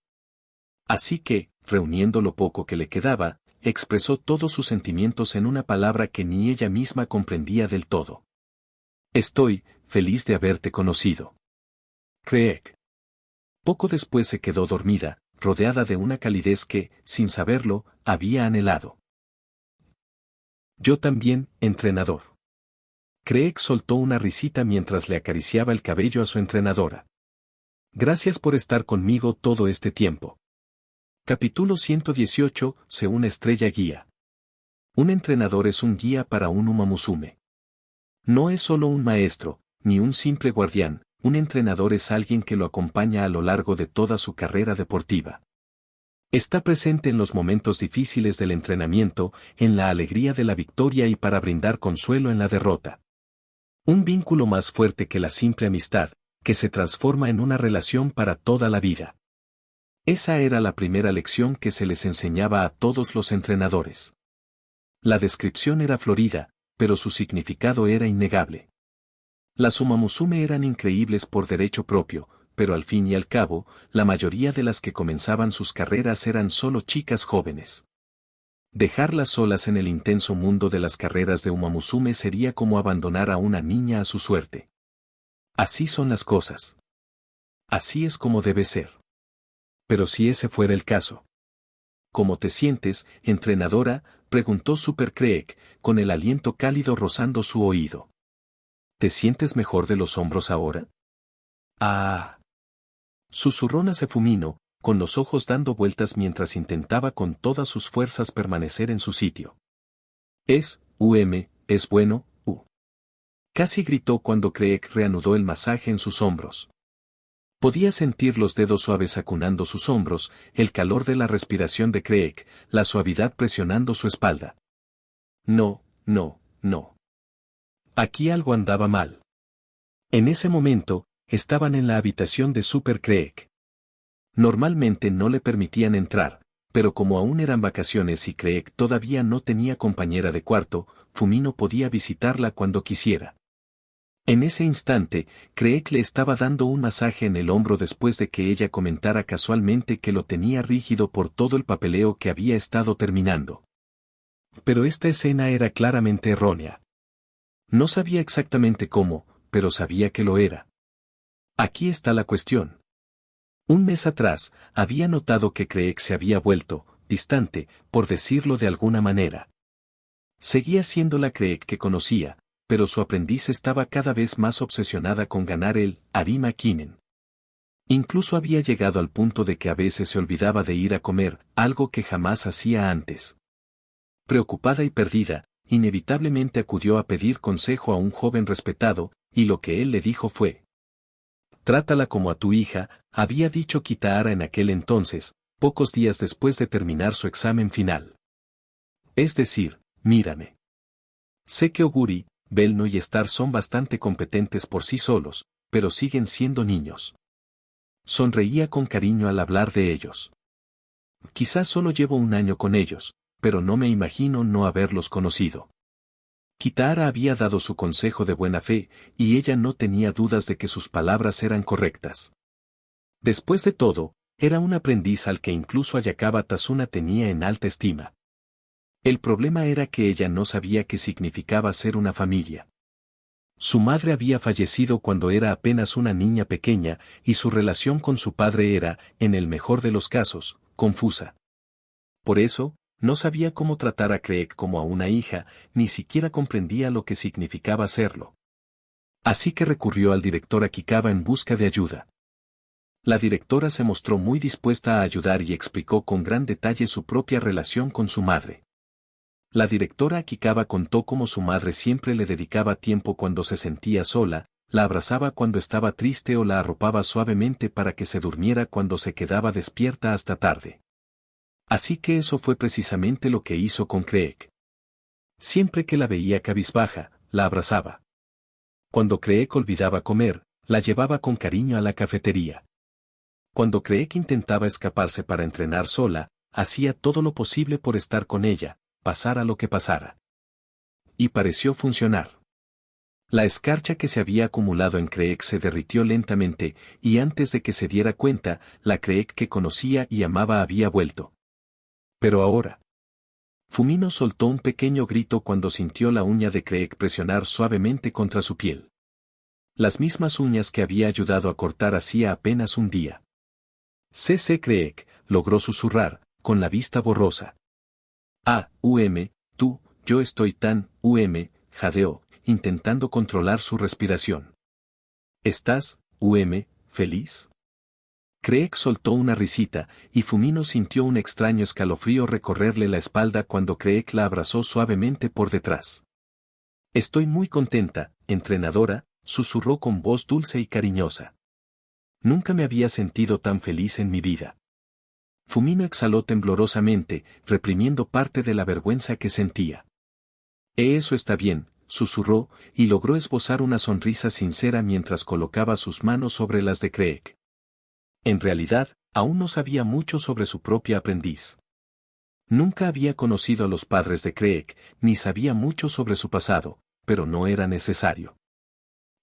Así que, reuniendo lo poco que le quedaba, expresó todos sus sentimientos en una palabra que ni ella misma comprendía del todo. Estoy feliz de haberte conocido. Craig. Poco después se quedó dormida, rodeada de una calidez que, sin saberlo, había anhelado. Yo también, entrenador. Craig soltó una risita mientras le acariciaba el cabello a su entrenadora. Gracias por estar conmigo todo este tiempo. Capítulo 118, una estrella guía. Un entrenador es un guía para un Umamusume. No es solo un maestro, ni un simple guardián, un entrenador es alguien que lo acompaña a lo largo de toda su carrera deportiva. Está presente en los momentos difíciles del entrenamiento, en la alegría de la victoria y para brindar consuelo en la derrota. Un vínculo más fuerte que la simple amistad, que se transforma en una relación para toda la vida. Esa era la primera lección que se les enseñaba a todos los entrenadores. La descripción era florida, pero su significado era innegable. Las Umamusume eran increíbles por derecho propio, pero al fin y al cabo, la mayoría de las que comenzaban sus carreras eran solo chicas jóvenes. Dejarlas solas en el intenso mundo de las carreras de Umamusume sería como abandonar a una niña a su suerte. Así son las cosas. Así es como debe ser. Pero si ese fuera el caso. ¿Cómo te sientes, entrenadora?, preguntó Super Craig, con el aliento cálido rozando su oído. ¿Te sientes mejor de los hombros ahora? Ah. Susurró Nasefumino, con los ojos dando vueltas mientras intentaba con todas sus fuerzas permanecer en su sitio. Es bueno. Casi gritó cuando Craig reanudó el masaje en sus hombros. Podía sentir los dedos suaves acunando sus hombros, el calor de la respiración de Craig, la suavidad presionando su espalda. No. Aquí algo andaba mal. En ese momento, estaban en la habitación de Super Craig. Normalmente no le permitían entrar, pero como aún eran vacaciones y Craig todavía no tenía compañera de cuarto, Fumino podía visitarla cuando quisiera. En ese instante, Craig le estaba dando un masaje en el hombro después de que ella comentara casualmente que lo tenía rígido por todo el papeleo que había estado terminando. Pero esta escena era claramente errónea. No sabía exactamente cómo, pero sabía que lo era. Aquí está la cuestión. Un mes atrás, había notado que Craig se había vuelto, distante, por decirlo de alguna manera. Seguía siendo la Craig que conocía, pero su aprendiz estaba cada vez más obsesionada con ganar el Arima Kinen. Incluso había llegado al punto de que a veces se olvidaba de ir a comer, algo que jamás hacía antes. Preocupada y perdida, inevitablemente acudió a pedir consejo a un joven respetado, y lo que él le dijo fue: trátala como a tu hija, había dicho Kitahara en aquel entonces, pocos días después de terminar su examen final. Es decir, mírame. Sé que Oguri, Belno y Star son bastante competentes por sí solos, pero siguen siendo niños. Sonreía con cariño al hablar de ellos. Quizás solo llevo un año con ellos, pero no me imagino no haberlos conocido. Kitahara había dado su consejo de buena fe, y ella no tenía dudas de que sus palabras eran correctas. Después de todo, era un aprendiz al que incluso Ayakawa Tazuna tenía en alta estima. El problema era que ella no sabía qué significaba ser una familia. Su madre había fallecido cuando era apenas una niña pequeña, y su relación con su padre era, en el mejor de los casos, confusa. Por eso, No sabía cómo tratar a Craig como a una hija, ni siquiera comprendía lo que significaba serlo. Así que recurrió al director Akikawa en busca de ayuda. La directora se mostró muy dispuesta a ayudar y explicó con gran detalle su propia relación con su madre. La directora Akikawa contó cómo su madre siempre le dedicaba tiempo cuando se sentía sola, la abrazaba cuando estaba triste o la arropaba suavemente para que se durmiera cuando se quedaba despierta hasta tarde. Así que eso fue precisamente lo que hizo con Craig. Siempre que la veía cabizbaja, la abrazaba. Cuando Craig olvidaba comer, la llevaba con cariño a la cafetería. Cuando Craig intentaba escaparse para entrenar sola, hacía todo lo posible por estar con ella, pasara lo que pasara. Y pareció funcionar. La escarcha que se había acumulado en Craig se derritió lentamente, y antes de que se diera cuenta, la Craig que conocía y amaba había vuelto. Pero ahora. Fumino soltó un pequeño grito cuando sintió la uña de Craig presionar suavemente contra su piel. Las mismas uñas que había ayudado a cortar hacía apenas un día. Craig, logró susurrar, con la vista borrosa. Tú, yo estoy tan, jadeó, intentando controlar su respiración. ¿Estás, feliz? Craig soltó una risita, y Fumino sintió un extraño escalofrío recorrerle la espalda cuando Craig la abrazó suavemente por detrás. Estoy muy contenta, entrenadora, susurró con voz dulce y cariñosa. Nunca me había sentido tan feliz en mi vida. Fumino exhaló temblorosamente, reprimiendo parte de la vergüenza que sentía. Eso está bien, susurró, y logró esbozar una sonrisa sincera mientras colocaba sus manos sobre las de Craig. En realidad, aún no sabía mucho sobre su propia aprendiz. Nunca había conocido a los padres de Craig, ni sabía mucho sobre su pasado, pero no era necesario.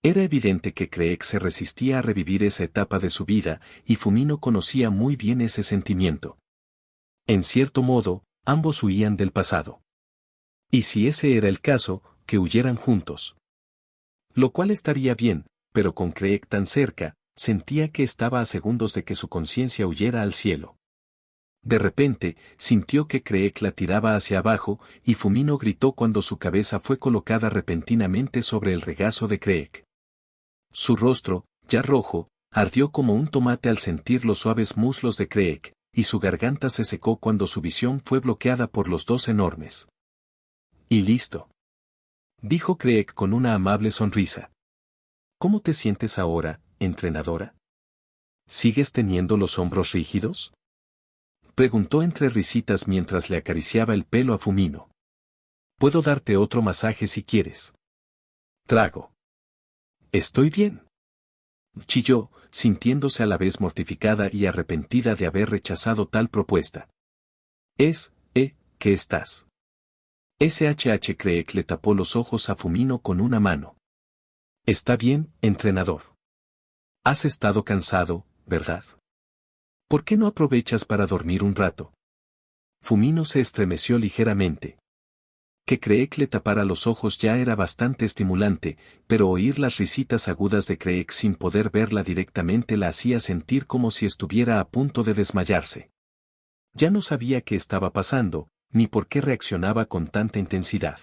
Era evidente que Craig se resistía a revivir esa etapa de su vida, y Fumino conocía muy bien ese sentimiento. En cierto modo, ambos huían del pasado. Y si ese era el caso, que huyeran juntos. Lo cual estaría bien, pero con Craig tan cerca, sentía que estaba a segundos de que su conciencia huyera al cielo. De repente, sintió que Craig la tiraba hacia abajo, y Fumino gritó cuando su cabeza fue colocada repentinamente sobre el regazo de Craig. Su rostro, ya rojo, ardió como un tomate al sentir los suaves muslos de Craig, y su garganta se secó cuando su visión fue bloqueada por los dos enormes. Y listo. Dijo Craig con una amable sonrisa. ¿Cómo te sientes ahora, entrenadora? ¿Sigues teniendo los hombros rígidos? Preguntó entre risitas mientras le acariciaba el pelo a Fumino. Puedo darte otro masaje si quieres. Trago. Estoy bien. Chilló, sintiéndose a la vez mortificada y arrepentida de haber rechazado tal propuesta. ¿Qué estás? Craig le tapó los ojos a Fumino con una mano. Está bien, entrenador. Has estado cansado, ¿verdad? ¿Por qué no aprovechas para dormir un rato? Fumino se estremeció ligeramente. Que Craig le tapara los ojos ya era bastante estimulante, pero oír las risitas agudas de Craig sin poder verla directamente la hacía sentir como si estuviera a punto de desmayarse. Ya no sabía qué estaba pasando, ni por qué reaccionaba con tanta intensidad.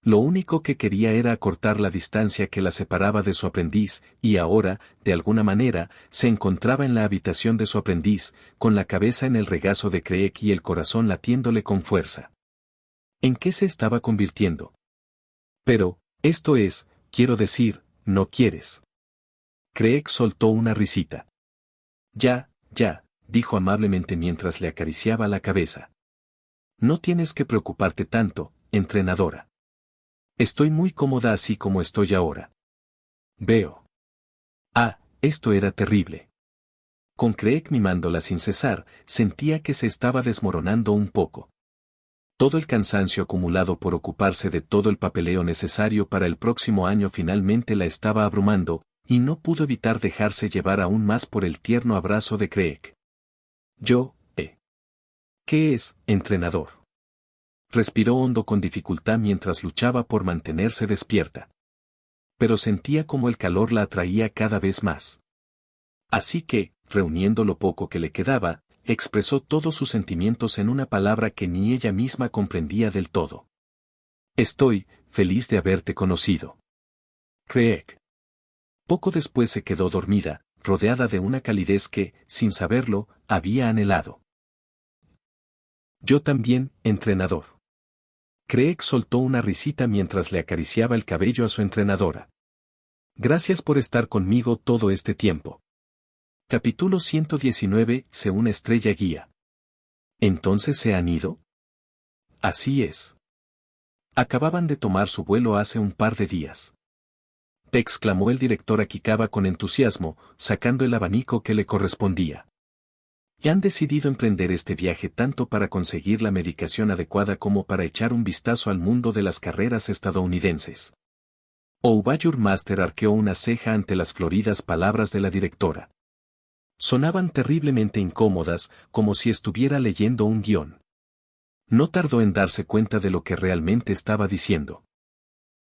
Lo único que quería era acortar la distancia que la separaba de su aprendiz, y ahora, de alguna manera, se encontraba en la habitación de su aprendiz, con la cabeza en el regazo de Craig y el corazón latiéndole con fuerza. ¿En qué se estaba convirtiendo? Pero, quiero decir, no quieres. Craig soltó una risita. Ya, dijo amablemente mientras le acariciaba la cabeza. No tienes que preocuparte tanto, entrenadora. Estoy muy cómoda así como estoy ahora. Veo. Esto era terrible. Con Craig mimándola sin cesar, sentía que se estaba desmoronando un poco. Todo el cansancio acumulado por ocuparse de todo el papeleo necesario para el próximo año finalmente la estaba abrumando, y no pudo evitar dejarse llevar aún más por el tierno abrazo de Craig. ¿Qué es, entrenador? Respiró hondo con dificultad mientras luchaba por mantenerse despierta. Pero sentía como el calor la atraía cada vez más. Así que, reuniendo lo poco que le quedaba, expresó todos sus sentimientos en una palabra que ni ella misma comprendía del todo. Estoy feliz de haberte conocido. Craig. Poco después se quedó dormida, rodeada de una calidez que, sin saberlo, había anhelado. Yo también, entrenador. Craig soltó una risita mientras le acariciaba el cabello a su entrenadora. Gracias por estar conmigo todo este tiempo. Capítulo 119. Se una estrella guía. ¿Entonces se han ido? Así es. Acababan de tomar su vuelo hace un par de días. Exclamó el director Akikawa con entusiasmo, sacando el abanico que le correspondía. Y han decidido emprender este viaje tanto para conseguir la medicación adecuada como para echar un vistazo al mundo de las carreras estadounidenses. Oubayur Master arqueó una ceja ante las floridas palabras de la directora. Sonaban terriblemente incómodas, como si estuviera leyendo un guión. No tardó en darse cuenta de lo que realmente estaba diciendo.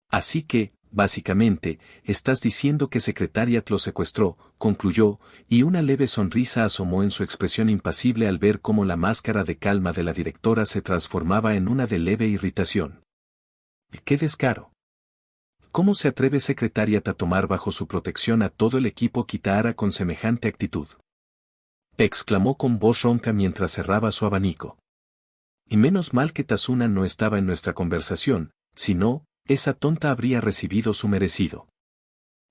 Así que, básicamente, estás diciendo que Secretariat lo secuestró, concluyó, y una leve sonrisa asomó en su expresión impasible al ver cómo la máscara de calma de la directora se transformaba en una de leve irritación. ¡Qué descaro! ¿Cómo se atreve Secretariat a tomar bajo su protección a todo el equipo Kitahara con semejante actitud? Exclamó con voz ronca mientras cerraba su abanico. Y menos mal que Tazuna no estaba en nuestra conversación, si no, esa tonta habría recibido su merecido.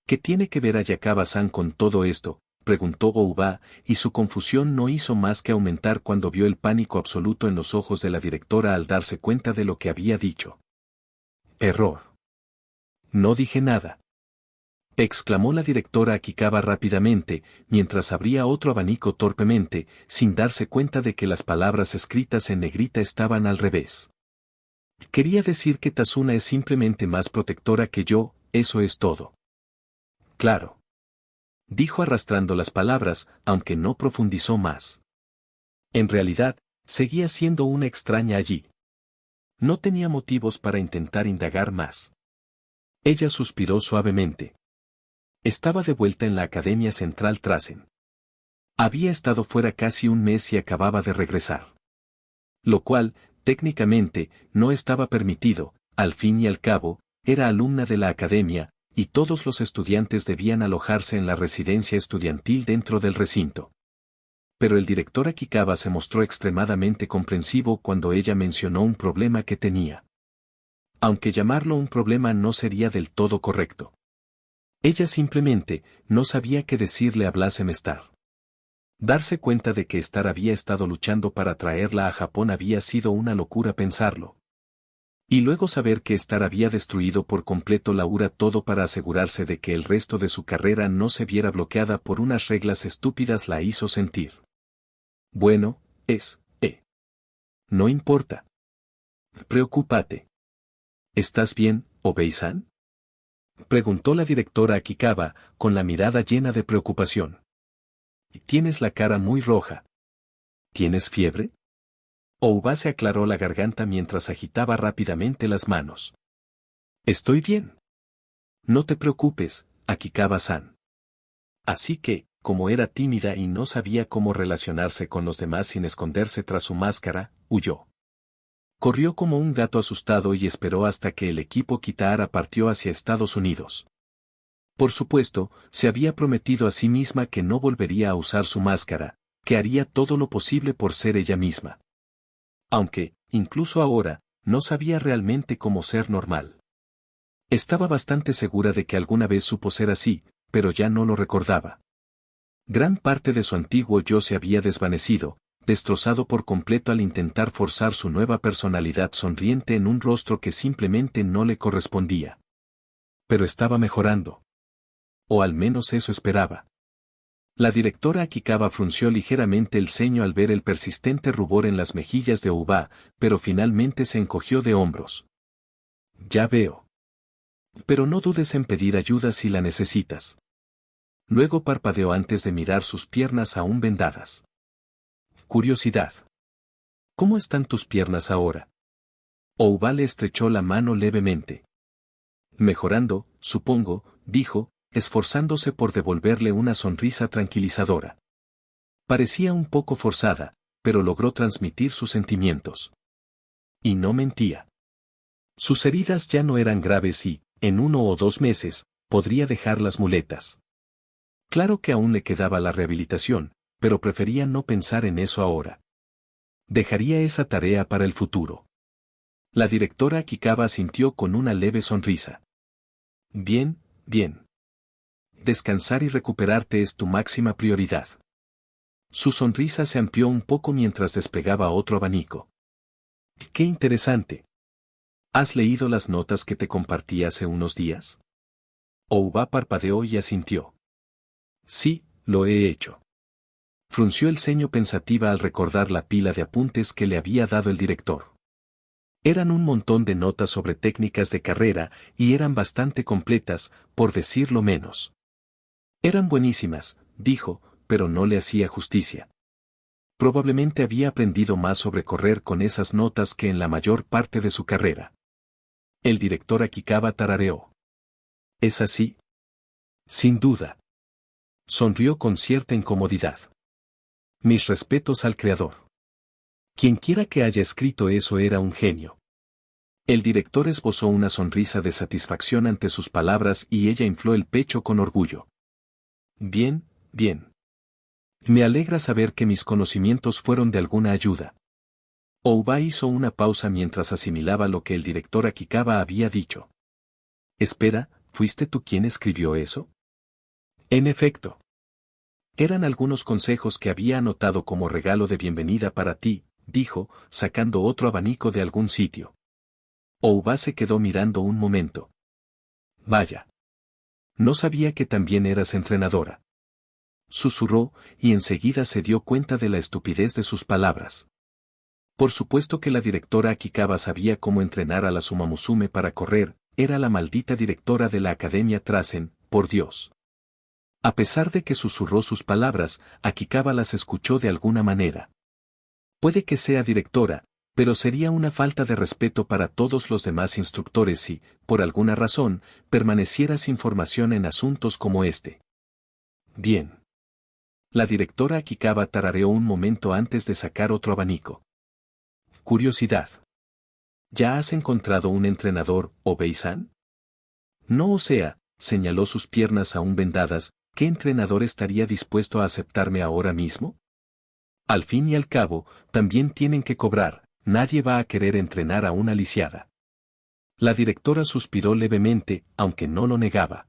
¿Qué tiene que ver Ayakawa-san con todo esto?, preguntó Ouba, y su confusión no hizo más que aumentar cuando vio el pánico absoluto en los ojos de la directora al darse cuenta de lo que había dicho. Error. No dije nada. Exclamó la directora Akikawa rápidamente, mientras abría otro abanico torpemente, sin darse cuenta de que las palabras escritas en negrita estaban al revés. Quería decir que Tazuna es simplemente más protectora que yo, eso es todo. Claro. Dijo arrastrando las palabras, aunque no profundizó más. En realidad, seguía siendo una extraña allí. No tenía motivos para intentar indagar más. Ella suspiró suavemente. Estaba de vuelta en la Academia Central Trasen. Había estado fuera casi un mes y acababa de regresar. Lo cual, técnicamente, no estaba permitido, al fin y al cabo, era alumna de la academia, y todos los estudiantes debían alojarse en la residencia estudiantil dentro del recinto. Pero el director Akikawa se mostró extremadamente comprensivo cuando ella mencionó un problema que tenía. Aunque llamarlo un problema no sería del todo correcto. Ella simplemente no sabía qué decirle a Blasem Star. Darse cuenta de que Star había estado luchando para traerla a Japón había sido una locura pensarlo. Y luego saber que Star había destruido por completo Laura todo para asegurarse de que el resto de su carrera no se viera bloqueada por unas reglas estúpidas la hizo sentir. Bueno, no importa. Preocúpate. ¿Estás bien, Obei-san? Preguntó la directora Akikawa, con la mirada llena de preocupación. Tienes la cara muy roja. ¿Tienes fiebre? Ouba se aclaró la garganta mientras agitaba rápidamente las manos. Estoy bien. No te preocupes, Akikawa-san. Así que, como era tímida y no sabía cómo relacionarse con los demás sin esconderse tras su máscara, huyó. Corrió como un gato asustado y esperó hasta que el equipo Kitahara partió hacia Estados Unidos. Por supuesto, se había prometido a sí misma que no volvería a usar su máscara, que haría todo lo posible por ser ella misma. Aunque, incluso ahora, no sabía realmente cómo ser normal. Estaba bastante segura de que alguna vez supo ser así, pero ya no lo recordaba. Gran parte de su antiguo yo se había desvanecido, destrozado por completo al intentar forzar su nueva personalidad sonriente en un rostro que simplemente no le correspondía. Pero estaba mejorando. O al menos eso esperaba. La directora Akikawa frunció ligeramente el ceño al ver el persistente rubor en las mejillas de Ouba, pero finalmente se encogió de hombros. Ya veo. Pero no dudes en pedir ayuda si la necesitas. Luego parpadeó antes de mirar sus piernas aún vendadas. Curiosidad. ¿Cómo están tus piernas ahora? Ouba le estrechó la mano levemente. Mejorando, supongo, dijo, esforzándose por devolverle una sonrisa tranquilizadora. Parecía un poco forzada, pero logró transmitir sus sentimientos. Y no mentía. Sus heridas ya no eran graves y, en 1 o 2 meses, podría dejar las muletas. Claro que aún le quedaba la rehabilitación, pero prefería no pensar en eso ahora. Dejaría esa tarea para el futuro. La directora Akikawa asintió con una leve sonrisa. Bien, bien. Descansar y recuperarte es tu máxima prioridad. Su sonrisa se amplió un poco mientras desplegaba otro abanico. ¡Qué interesante! ¿Has leído las notas que te compartí hace unos días? Ouba parpadeó y asintió. Sí, lo he hecho. Frunció el ceño pensativa al recordar la pila de apuntes que le había dado el director. Eran un montón de notas sobre técnicas de carrera y eran bastante completas, por decirlo menos. Eran buenísimas, dijo, pero no le hacía justicia. Probablemente había aprendido más sobre correr con esas notas que en la mayor parte de su carrera. El director Akikawa tarareó. ¿Es así? Sin duda. Sonrió con cierta incomodidad. Mis respetos al creador. Quienquiera que haya escrito eso era un genio. El director esbozó una sonrisa de satisfacción ante sus palabras y ella infló el pecho con orgullo. Bien, bien. Me alegra saber que mis conocimientos fueron de alguna ayuda. Ouba hizo una pausa mientras asimilaba lo que el director Akikawa había dicho. Espera, ¿fuiste tú quien escribió eso? En efecto. Eran algunos consejos que había anotado como regalo de bienvenida para ti, dijo, sacando otro abanico de algún sitio. Ouba se quedó mirando un momento. Vaya. No sabía que también eras entrenadora. Susurró, y enseguida se dio cuenta de la estupidez de sus palabras. Por supuesto que la directora Akikawa sabía cómo entrenar a la Sumamusume para correr, era la maldita directora de la Academia Trasen, por Dios. A pesar de que susurró sus palabras, Akikawa las escuchó de alguna manera. Puede que sea directora, pero sería una falta de respeto para todos los demás instructores si, por alguna razón, permaneciera sin formación en asuntos como este. Bien. La directora Akikawa tarareó un momento antes de sacar otro abanico. Curiosidad. ¿Ya has encontrado un entrenador, Obei-san? No, o sea, señaló sus piernas aún vendadas, ¿qué entrenador estaría dispuesto a aceptarme ahora mismo? Al fin y al cabo, también tienen que cobrar, nadie va a querer entrenar a una lisiada. La directora suspiró levemente, aunque no lo negaba.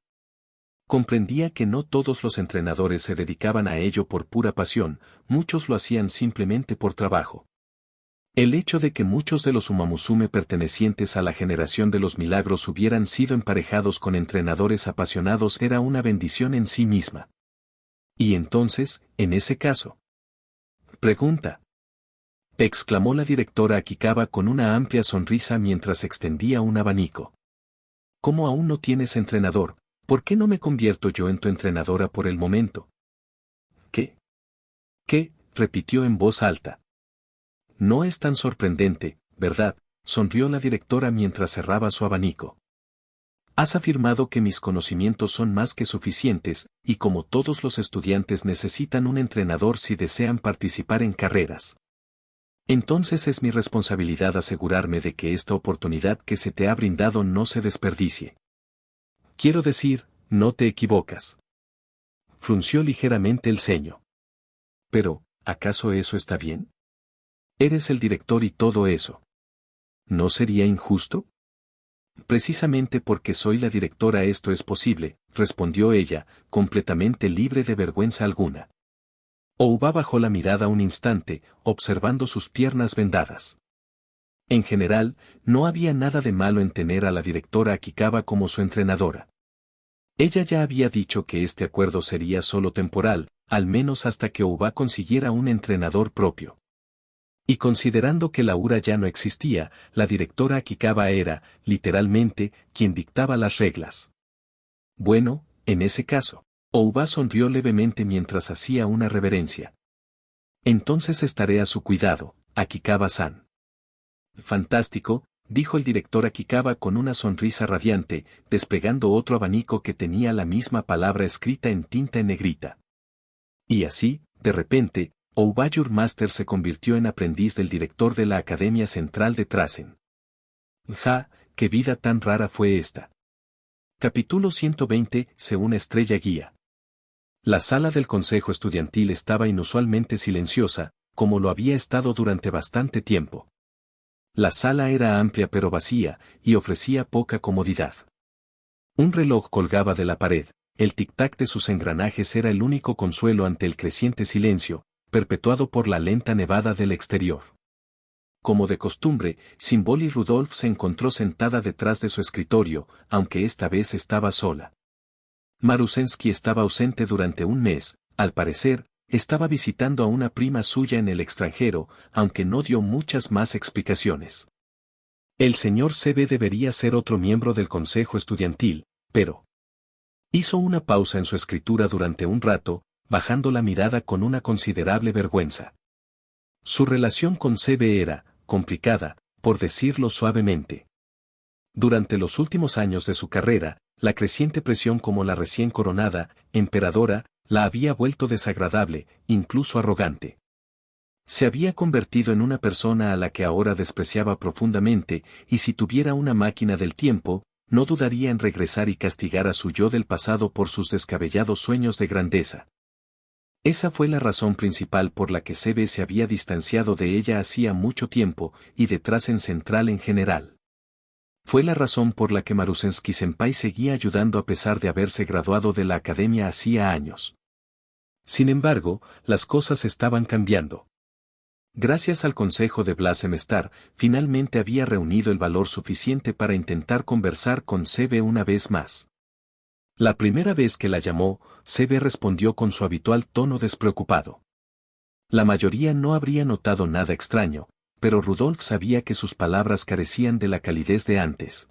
Comprendía que no todos los entrenadores se dedicaban a ello por pura pasión, muchos lo hacían simplemente por trabajo. El hecho de que muchos de los Umamusume pertenecientes a la generación de los milagros hubieran sido emparejados con entrenadores apasionados era una bendición en sí misma. Y entonces, en ese caso. Pregunta. Exclamó la directora Akikawa con una amplia sonrisa mientras extendía un abanico. ¿Cómo aún no tienes entrenador? ¿Por qué no me convierto yo en tu entrenadora por el momento? ¿Qué? ¿Qué? Repitió en voz alta. No es tan sorprendente, ¿verdad? Sonrió la directora mientras cerraba su abanico. Has afirmado que mis conocimientos son más que suficientes, y como todos los estudiantes necesitan un entrenador si desean participar en carreras. Entonces es mi responsabilidad asegurarme de que esta oportunidad que se te ha brindado no se desperdicie. Quiero decir, no te equivocas. Frunció ligeramente el ceño. Pero, ¿acaso eso está bien? Eres el director y todo eso. ¿No sería injusto? Precisamente porque soy la directora esto es posible, respondió ella, completamente libre de vergüenza alguna. Ouba bajó la mirada un instante, observando sus piernas vendadas. En general, no había nada de malo en tener a la directora Akikawa como su entrenadora. Ella ya había dicho que este acuerdo sería solo temporal, al menos hasta que Ouba consiguiera un entrenador propio. Y considerando que Laura ya no existía, la directora Akikawa era, literalmente, quien dictaba las reglas. Bueno, en ese caso, Ouba sonrió levemente mientras hacía una reverencia. Entonces estaré a su cuidado, Akikawa-san. Fantástico, dijo el director Akikawa con una sonrisa radiante, desplegando otro abanico que tenía la misma palabra escrita en tinta en negrita. Y así, de repente, Oubayur Master se convirtió en aprendiz del director de la Academia Central de Trasen. ¡Ja! ¡Qué vida tan rara fue esta! Capítulo 120. Una estrella guía. La sala del consejo estudiantil estaba inusualmente silenciosa, como lo había estado durante bastante tiempo. La sala era amplia pero vacía, y ofrecía poca comodidad. Un reloj colgaba de la pared, el tic-tac de sus engranajes era el único consuelo ante el creciente silencio, perpetuado por la lenta nevada del exterior. Como de costumbre, Symboli Rudolph se encontró sentada detrás de su escritorio, aunque esta vez estaba sola. Marusensky estaba ausente durante un mes, al parecer, estaba visitando a una prima suya en el extranjero, aunque no dio muchas más explicaciones. El señor CB debería ser otro miembro del consejo estudiantil, pero... Hizo una pausa en su escritura durante un rato, bajando la mirada con una considerable vergüenza. Su relación con CB era, complicada, por decirlo suavemente. Durante los últimos años de su carrera, la creciente presión como la recién coronada, emperadora, la había vuelto desagradable, incluso arrogante. Se había convertido en una persona a la que ahora despreciaba profundamente, y si tuviera una máquina del tiempo, no dudaría en regresar y castigar a su yo del pasado por sus descabellados sueños de grandeza. Esa fue la razón principal por la que CB se había distanciado de ella hacía mucho tiempo, y de Trasen Central en general. Fue la razón por la que Marusensky-senpai seguía ayudando a pesar de haberse graduado de la academia hacía años. Sin embargo, las cosas estaban cambiando. Gracias al consejo de Blasemestar, finalmente había reunido el valor suficiente para intentar conversar con CB una vez más. La primera vez que la llamó, CB respondió con su habitual tono despreocupado. La mayoría no habría notado nada extraño, pero Rudolf sabía que sus palabras carecían de la calidez de antes.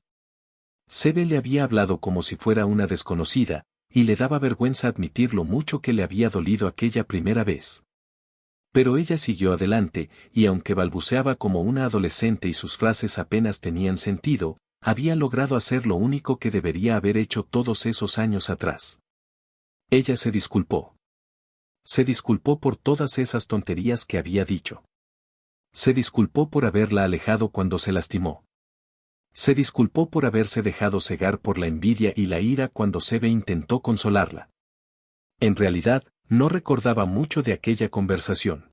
CB le había hablado como si fuera una desconocida, y le daba vergüenza admitir lo mucho que le había dolido aquella primera vez. Pero ella siguió adelante, y aunque balbuceaba como una adolescente y sus frases apenas tenían sentido, había logrado hacer lo único que debería haber hecho todos esos años atrás. Ella se disculpó. Se disculpó por todas esas tonterías que había dicho. Se disculpó por haberla alejado cuando se lastimó. Se disculpó por haberse dejado cegar por la envidia y la ira cuando CB intentó consolarla. En realidad, no recordaba mucho de aquella conversación.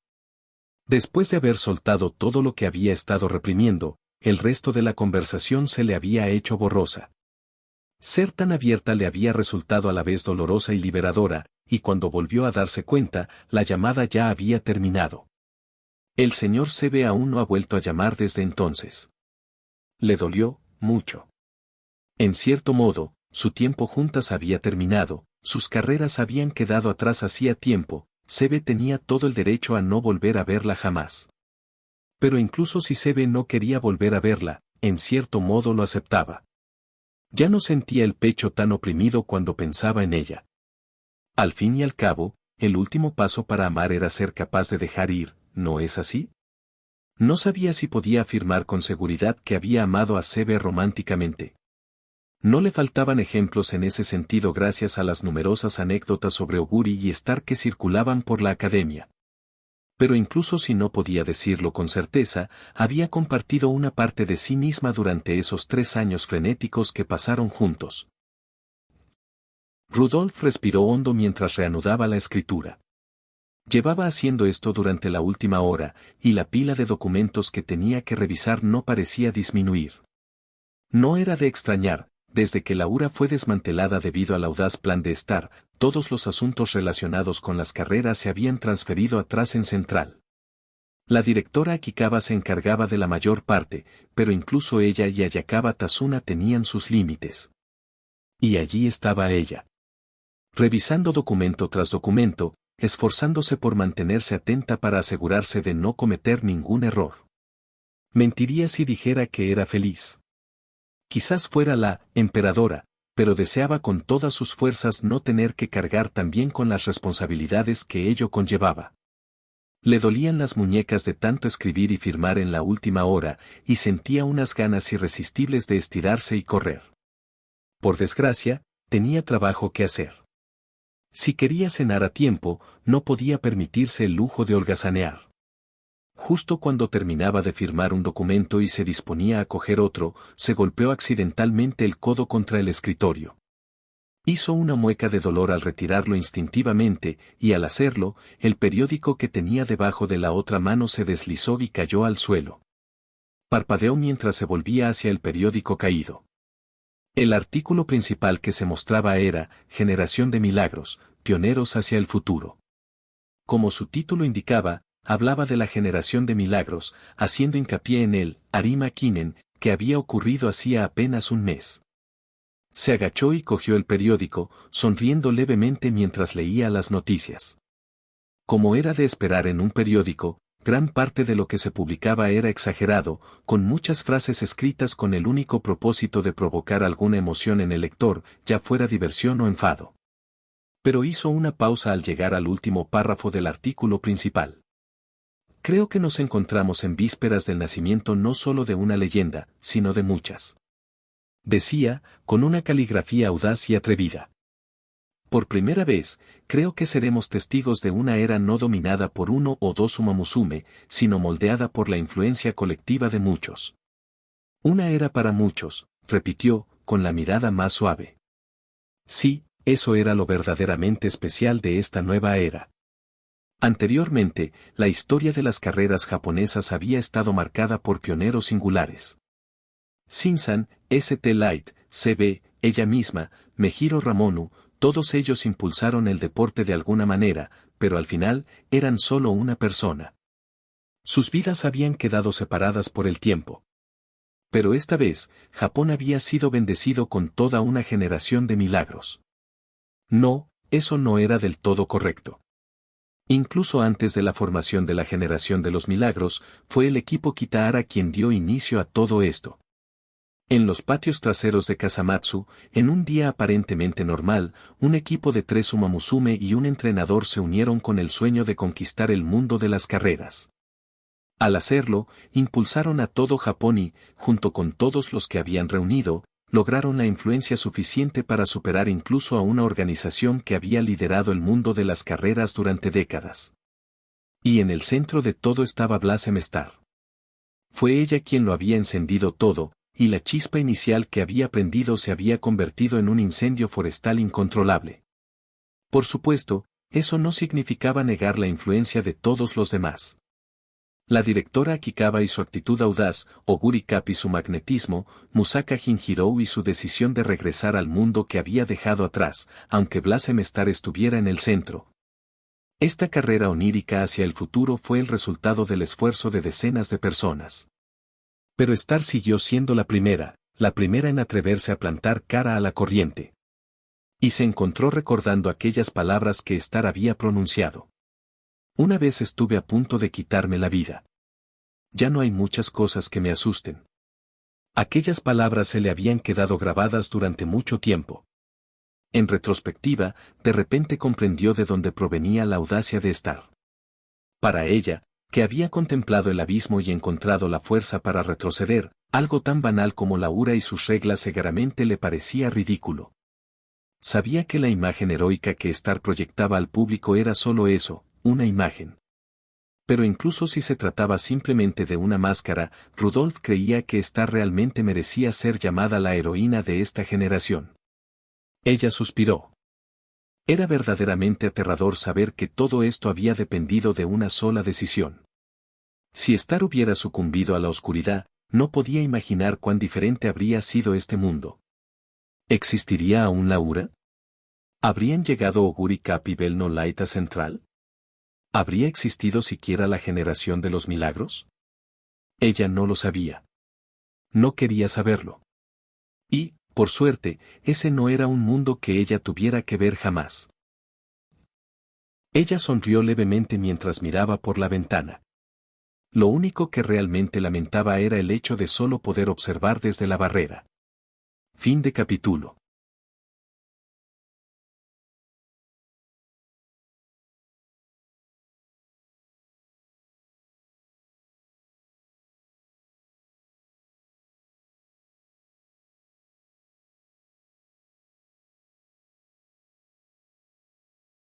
Después de haber soltado todo lo que había estado reprimiendo, el resto de la conversación se le había hecho borrosa. Ser tan abierta le había resultado a la vez dolorosa y liberadora, y cuando volvió a darse cuenta, la llamada ya había terminado. El señor CB aún no ha vuelto a llamar desde entonces. Le dolió, mucho. En cierto modo, su tiempo juntas había terminado, sus carreras habían quedado atrás hacía tiempo, CB tenía todo el derecho a no volver a verla jamás. Pero incluso si CB no quería volver a verla, en cierto modo lo aceptaba. Ya no sentía el pecho tan oprimido cuando pensaba en ella. Al fin y al cabo, el último paso para amar era ser capaz de dejar ir, ¿no es así? No sabía si podía afirmar con seguridad que había amado a CB románticamente. No le faltaban ejemplos en ese sentido gracias a las numerosas anécdotas sobre Oguri y Star que circulaban por la academia. Pero incluso si no podía decirlo con certeza, había compartido una parte de sí misma durante esos 3 años frenéticos que pasaron juntos. Rudolf respiró hondo mientras reanudaba la escritura. Llevaba haciendo esto durante la última hora, y la pila de documentos que tenía que revisar no parecía disminuir. No era de extrañar, desde que Laura fue desmantelada debido al audaz plan de Star, todos los asuntos relacionados con las carreras se habían transferido a Trasen Central. La directora Akikawa se encargaba de la mayor parte, pero incluso ella y Ayakawa Tazuna tenían sus límites. Y allí estaba ella. Revisando documento tras documento, esforzándose por mantenerse atenta para asegurarse de no cometer ningún error. Mentiría si dijera que era feliz. Quizás fuera la emperadora, pero deseaba con todas sus fuerzas no tener que cargar también con las responsabilidades que ello conllevaba. Le dolían las muñecas de tanto escribir y firmar en la última hora, y sentía unas ganas irresistibles de estirarse y correr. Por desgracia, tenía trabajo que hacer. Si quería cenar a tiempo, no podía permitirse el lujo de holgazanear. Justo cuando terminaba de firmar un documento y se disponía a coger otro, se golpeó accidentalmente el codo contra el escritorio. Hizo una mueca de dolor al retirarlo instintivamente, y al hacerlo, el periódico que tenía debajo de la otra mano se deslizó y cayó al suelo. Parpadeó mientras se volvía hacia el periódico caído. El artículo principal que se mostraba era Generación de Milagros, pioneros hacia el futuro. Como su título indicaba, hablaba de la generación de milagros, haciendo hincapié en el Arima Kinen, que había ocurrido hacía apenas un mes. Se agachó y cogió el periódico, sonriendo levemente mientras leía las noticias. Como era de esperar en un periódico, gran parte de lo que se publicaba era exagerado, con muchas frases escritas con el único propósito de provocar alguna emoción en el lector, ya fuera diversión o enfado. Pero hizo una pausa al llegar al último párrafo del artículo principal. Creo que nos encontramos en vísperas del nacimiento no solo de una leyenda, sino de muchas. Decía, con una caligrafía audaz y atrevida. Por primera vez, creo que seremos testigos de una era no dominada por uno o dos Umamusume, sino moldeada por la influencia colectiva de muchos. Una era para muchos, repitió, con la mirada más suave. Sí, eso era lo verdaderamente especial de esta nueva era. Anteriormente, la historia de las carreras japonesas había estado marcada por pioneros singulares. Shinsan, St. Light, C.B., ella misma, Mejiro Ramonu, todos ellos impulsaron el deporte de alguna manera, pero al final, eran solo una persona. Sus vidas habían quedado separadas por el tiempo. Pero esta vez, Japón había sido bendecido con toda una generación de milagros. No, eso no era del todo correcto. Incluso antes de la formación de la generación de los milagros, fue el equipo Kitahara quien dio inicio a todo esto. En los patios traseros de Kasamatsu, en un día aparentemente normal, un equipo de 3 Umamusume y un entrenador se unieron con el sueño de conquistar el mundo de las carreras. Al hacerlo, impulsaron a todo Japón y, junto con todos los que habían reunido, lograron la influencia suficiente para superar incluso a una organización que había liderado el mundo de las carreras durante décadas. Y en el centro de todo estaba Blossom Star. Fue ella quien lo había encendido todo, y la chispa inicial que había prendido se había convertido en un incendio forestal incontrolable. Por supuesto, eso no significaba negar la influencia de todos los demás. La directora Akikawa y su actitud audaz, Oguri Cap y su magnetismo, Musaka Jinjirou y su decisión de regresar al mundo que había dejado atrás, aunque Blossom Star estuviera en el centro. Esta carrera onírica hacia el futuro fue el resultado del esfuerzo de decenas de personas. Pero Star siguió siendo la primera en atreverse a plantar cara a la corriente. Y se encontró recordando aquellas palabras que Star había pronunciado. Una vez estuve a punto de quitarme la vida. Ya no hay muchas cosas que me asusten. Aquellas palabras se le habían quedado grabadas durante mucho tiempo. En retrospectiva, de repente comprendió de dónde provenía la audacia de Star. Para ella, que había contemplado el abismo y encontrado la fuerza para retroceder, algo tan banal como la Ura y sus reglas seguramente le parecía ridículo. Sabía que la imagen heroica que Star proyectaba al público era solo eso, una imagen. Pero incluso si se trataba simplemente de una máscara, Rudolph creía que Star realmente merecía ser llamada la heroína de esta generación. Ella suspiró. Era verdaderamente aterrador saber que todo esto había dependido de una sola decisión. Si Star hubiera sucumbido a la oscuridad, no podía imaginar cuán diferente habría sido este mundo. ¿Existiría aún la Ura? ¿Habrían llegado Oguri Cap y Bell No Light a Central? ¿Habría existido siquiera la generación de los milagros? Ella no lo sabía. No quería saberlo. Y, por suerte, ese no era un mundo que ella tuviera que ver jamás. Ella sonrió levemente mientras miraba por la ventana. Lo único que realmente lamentaba era el hecho de solo poder observar desde la barrera. Fin de capítulo.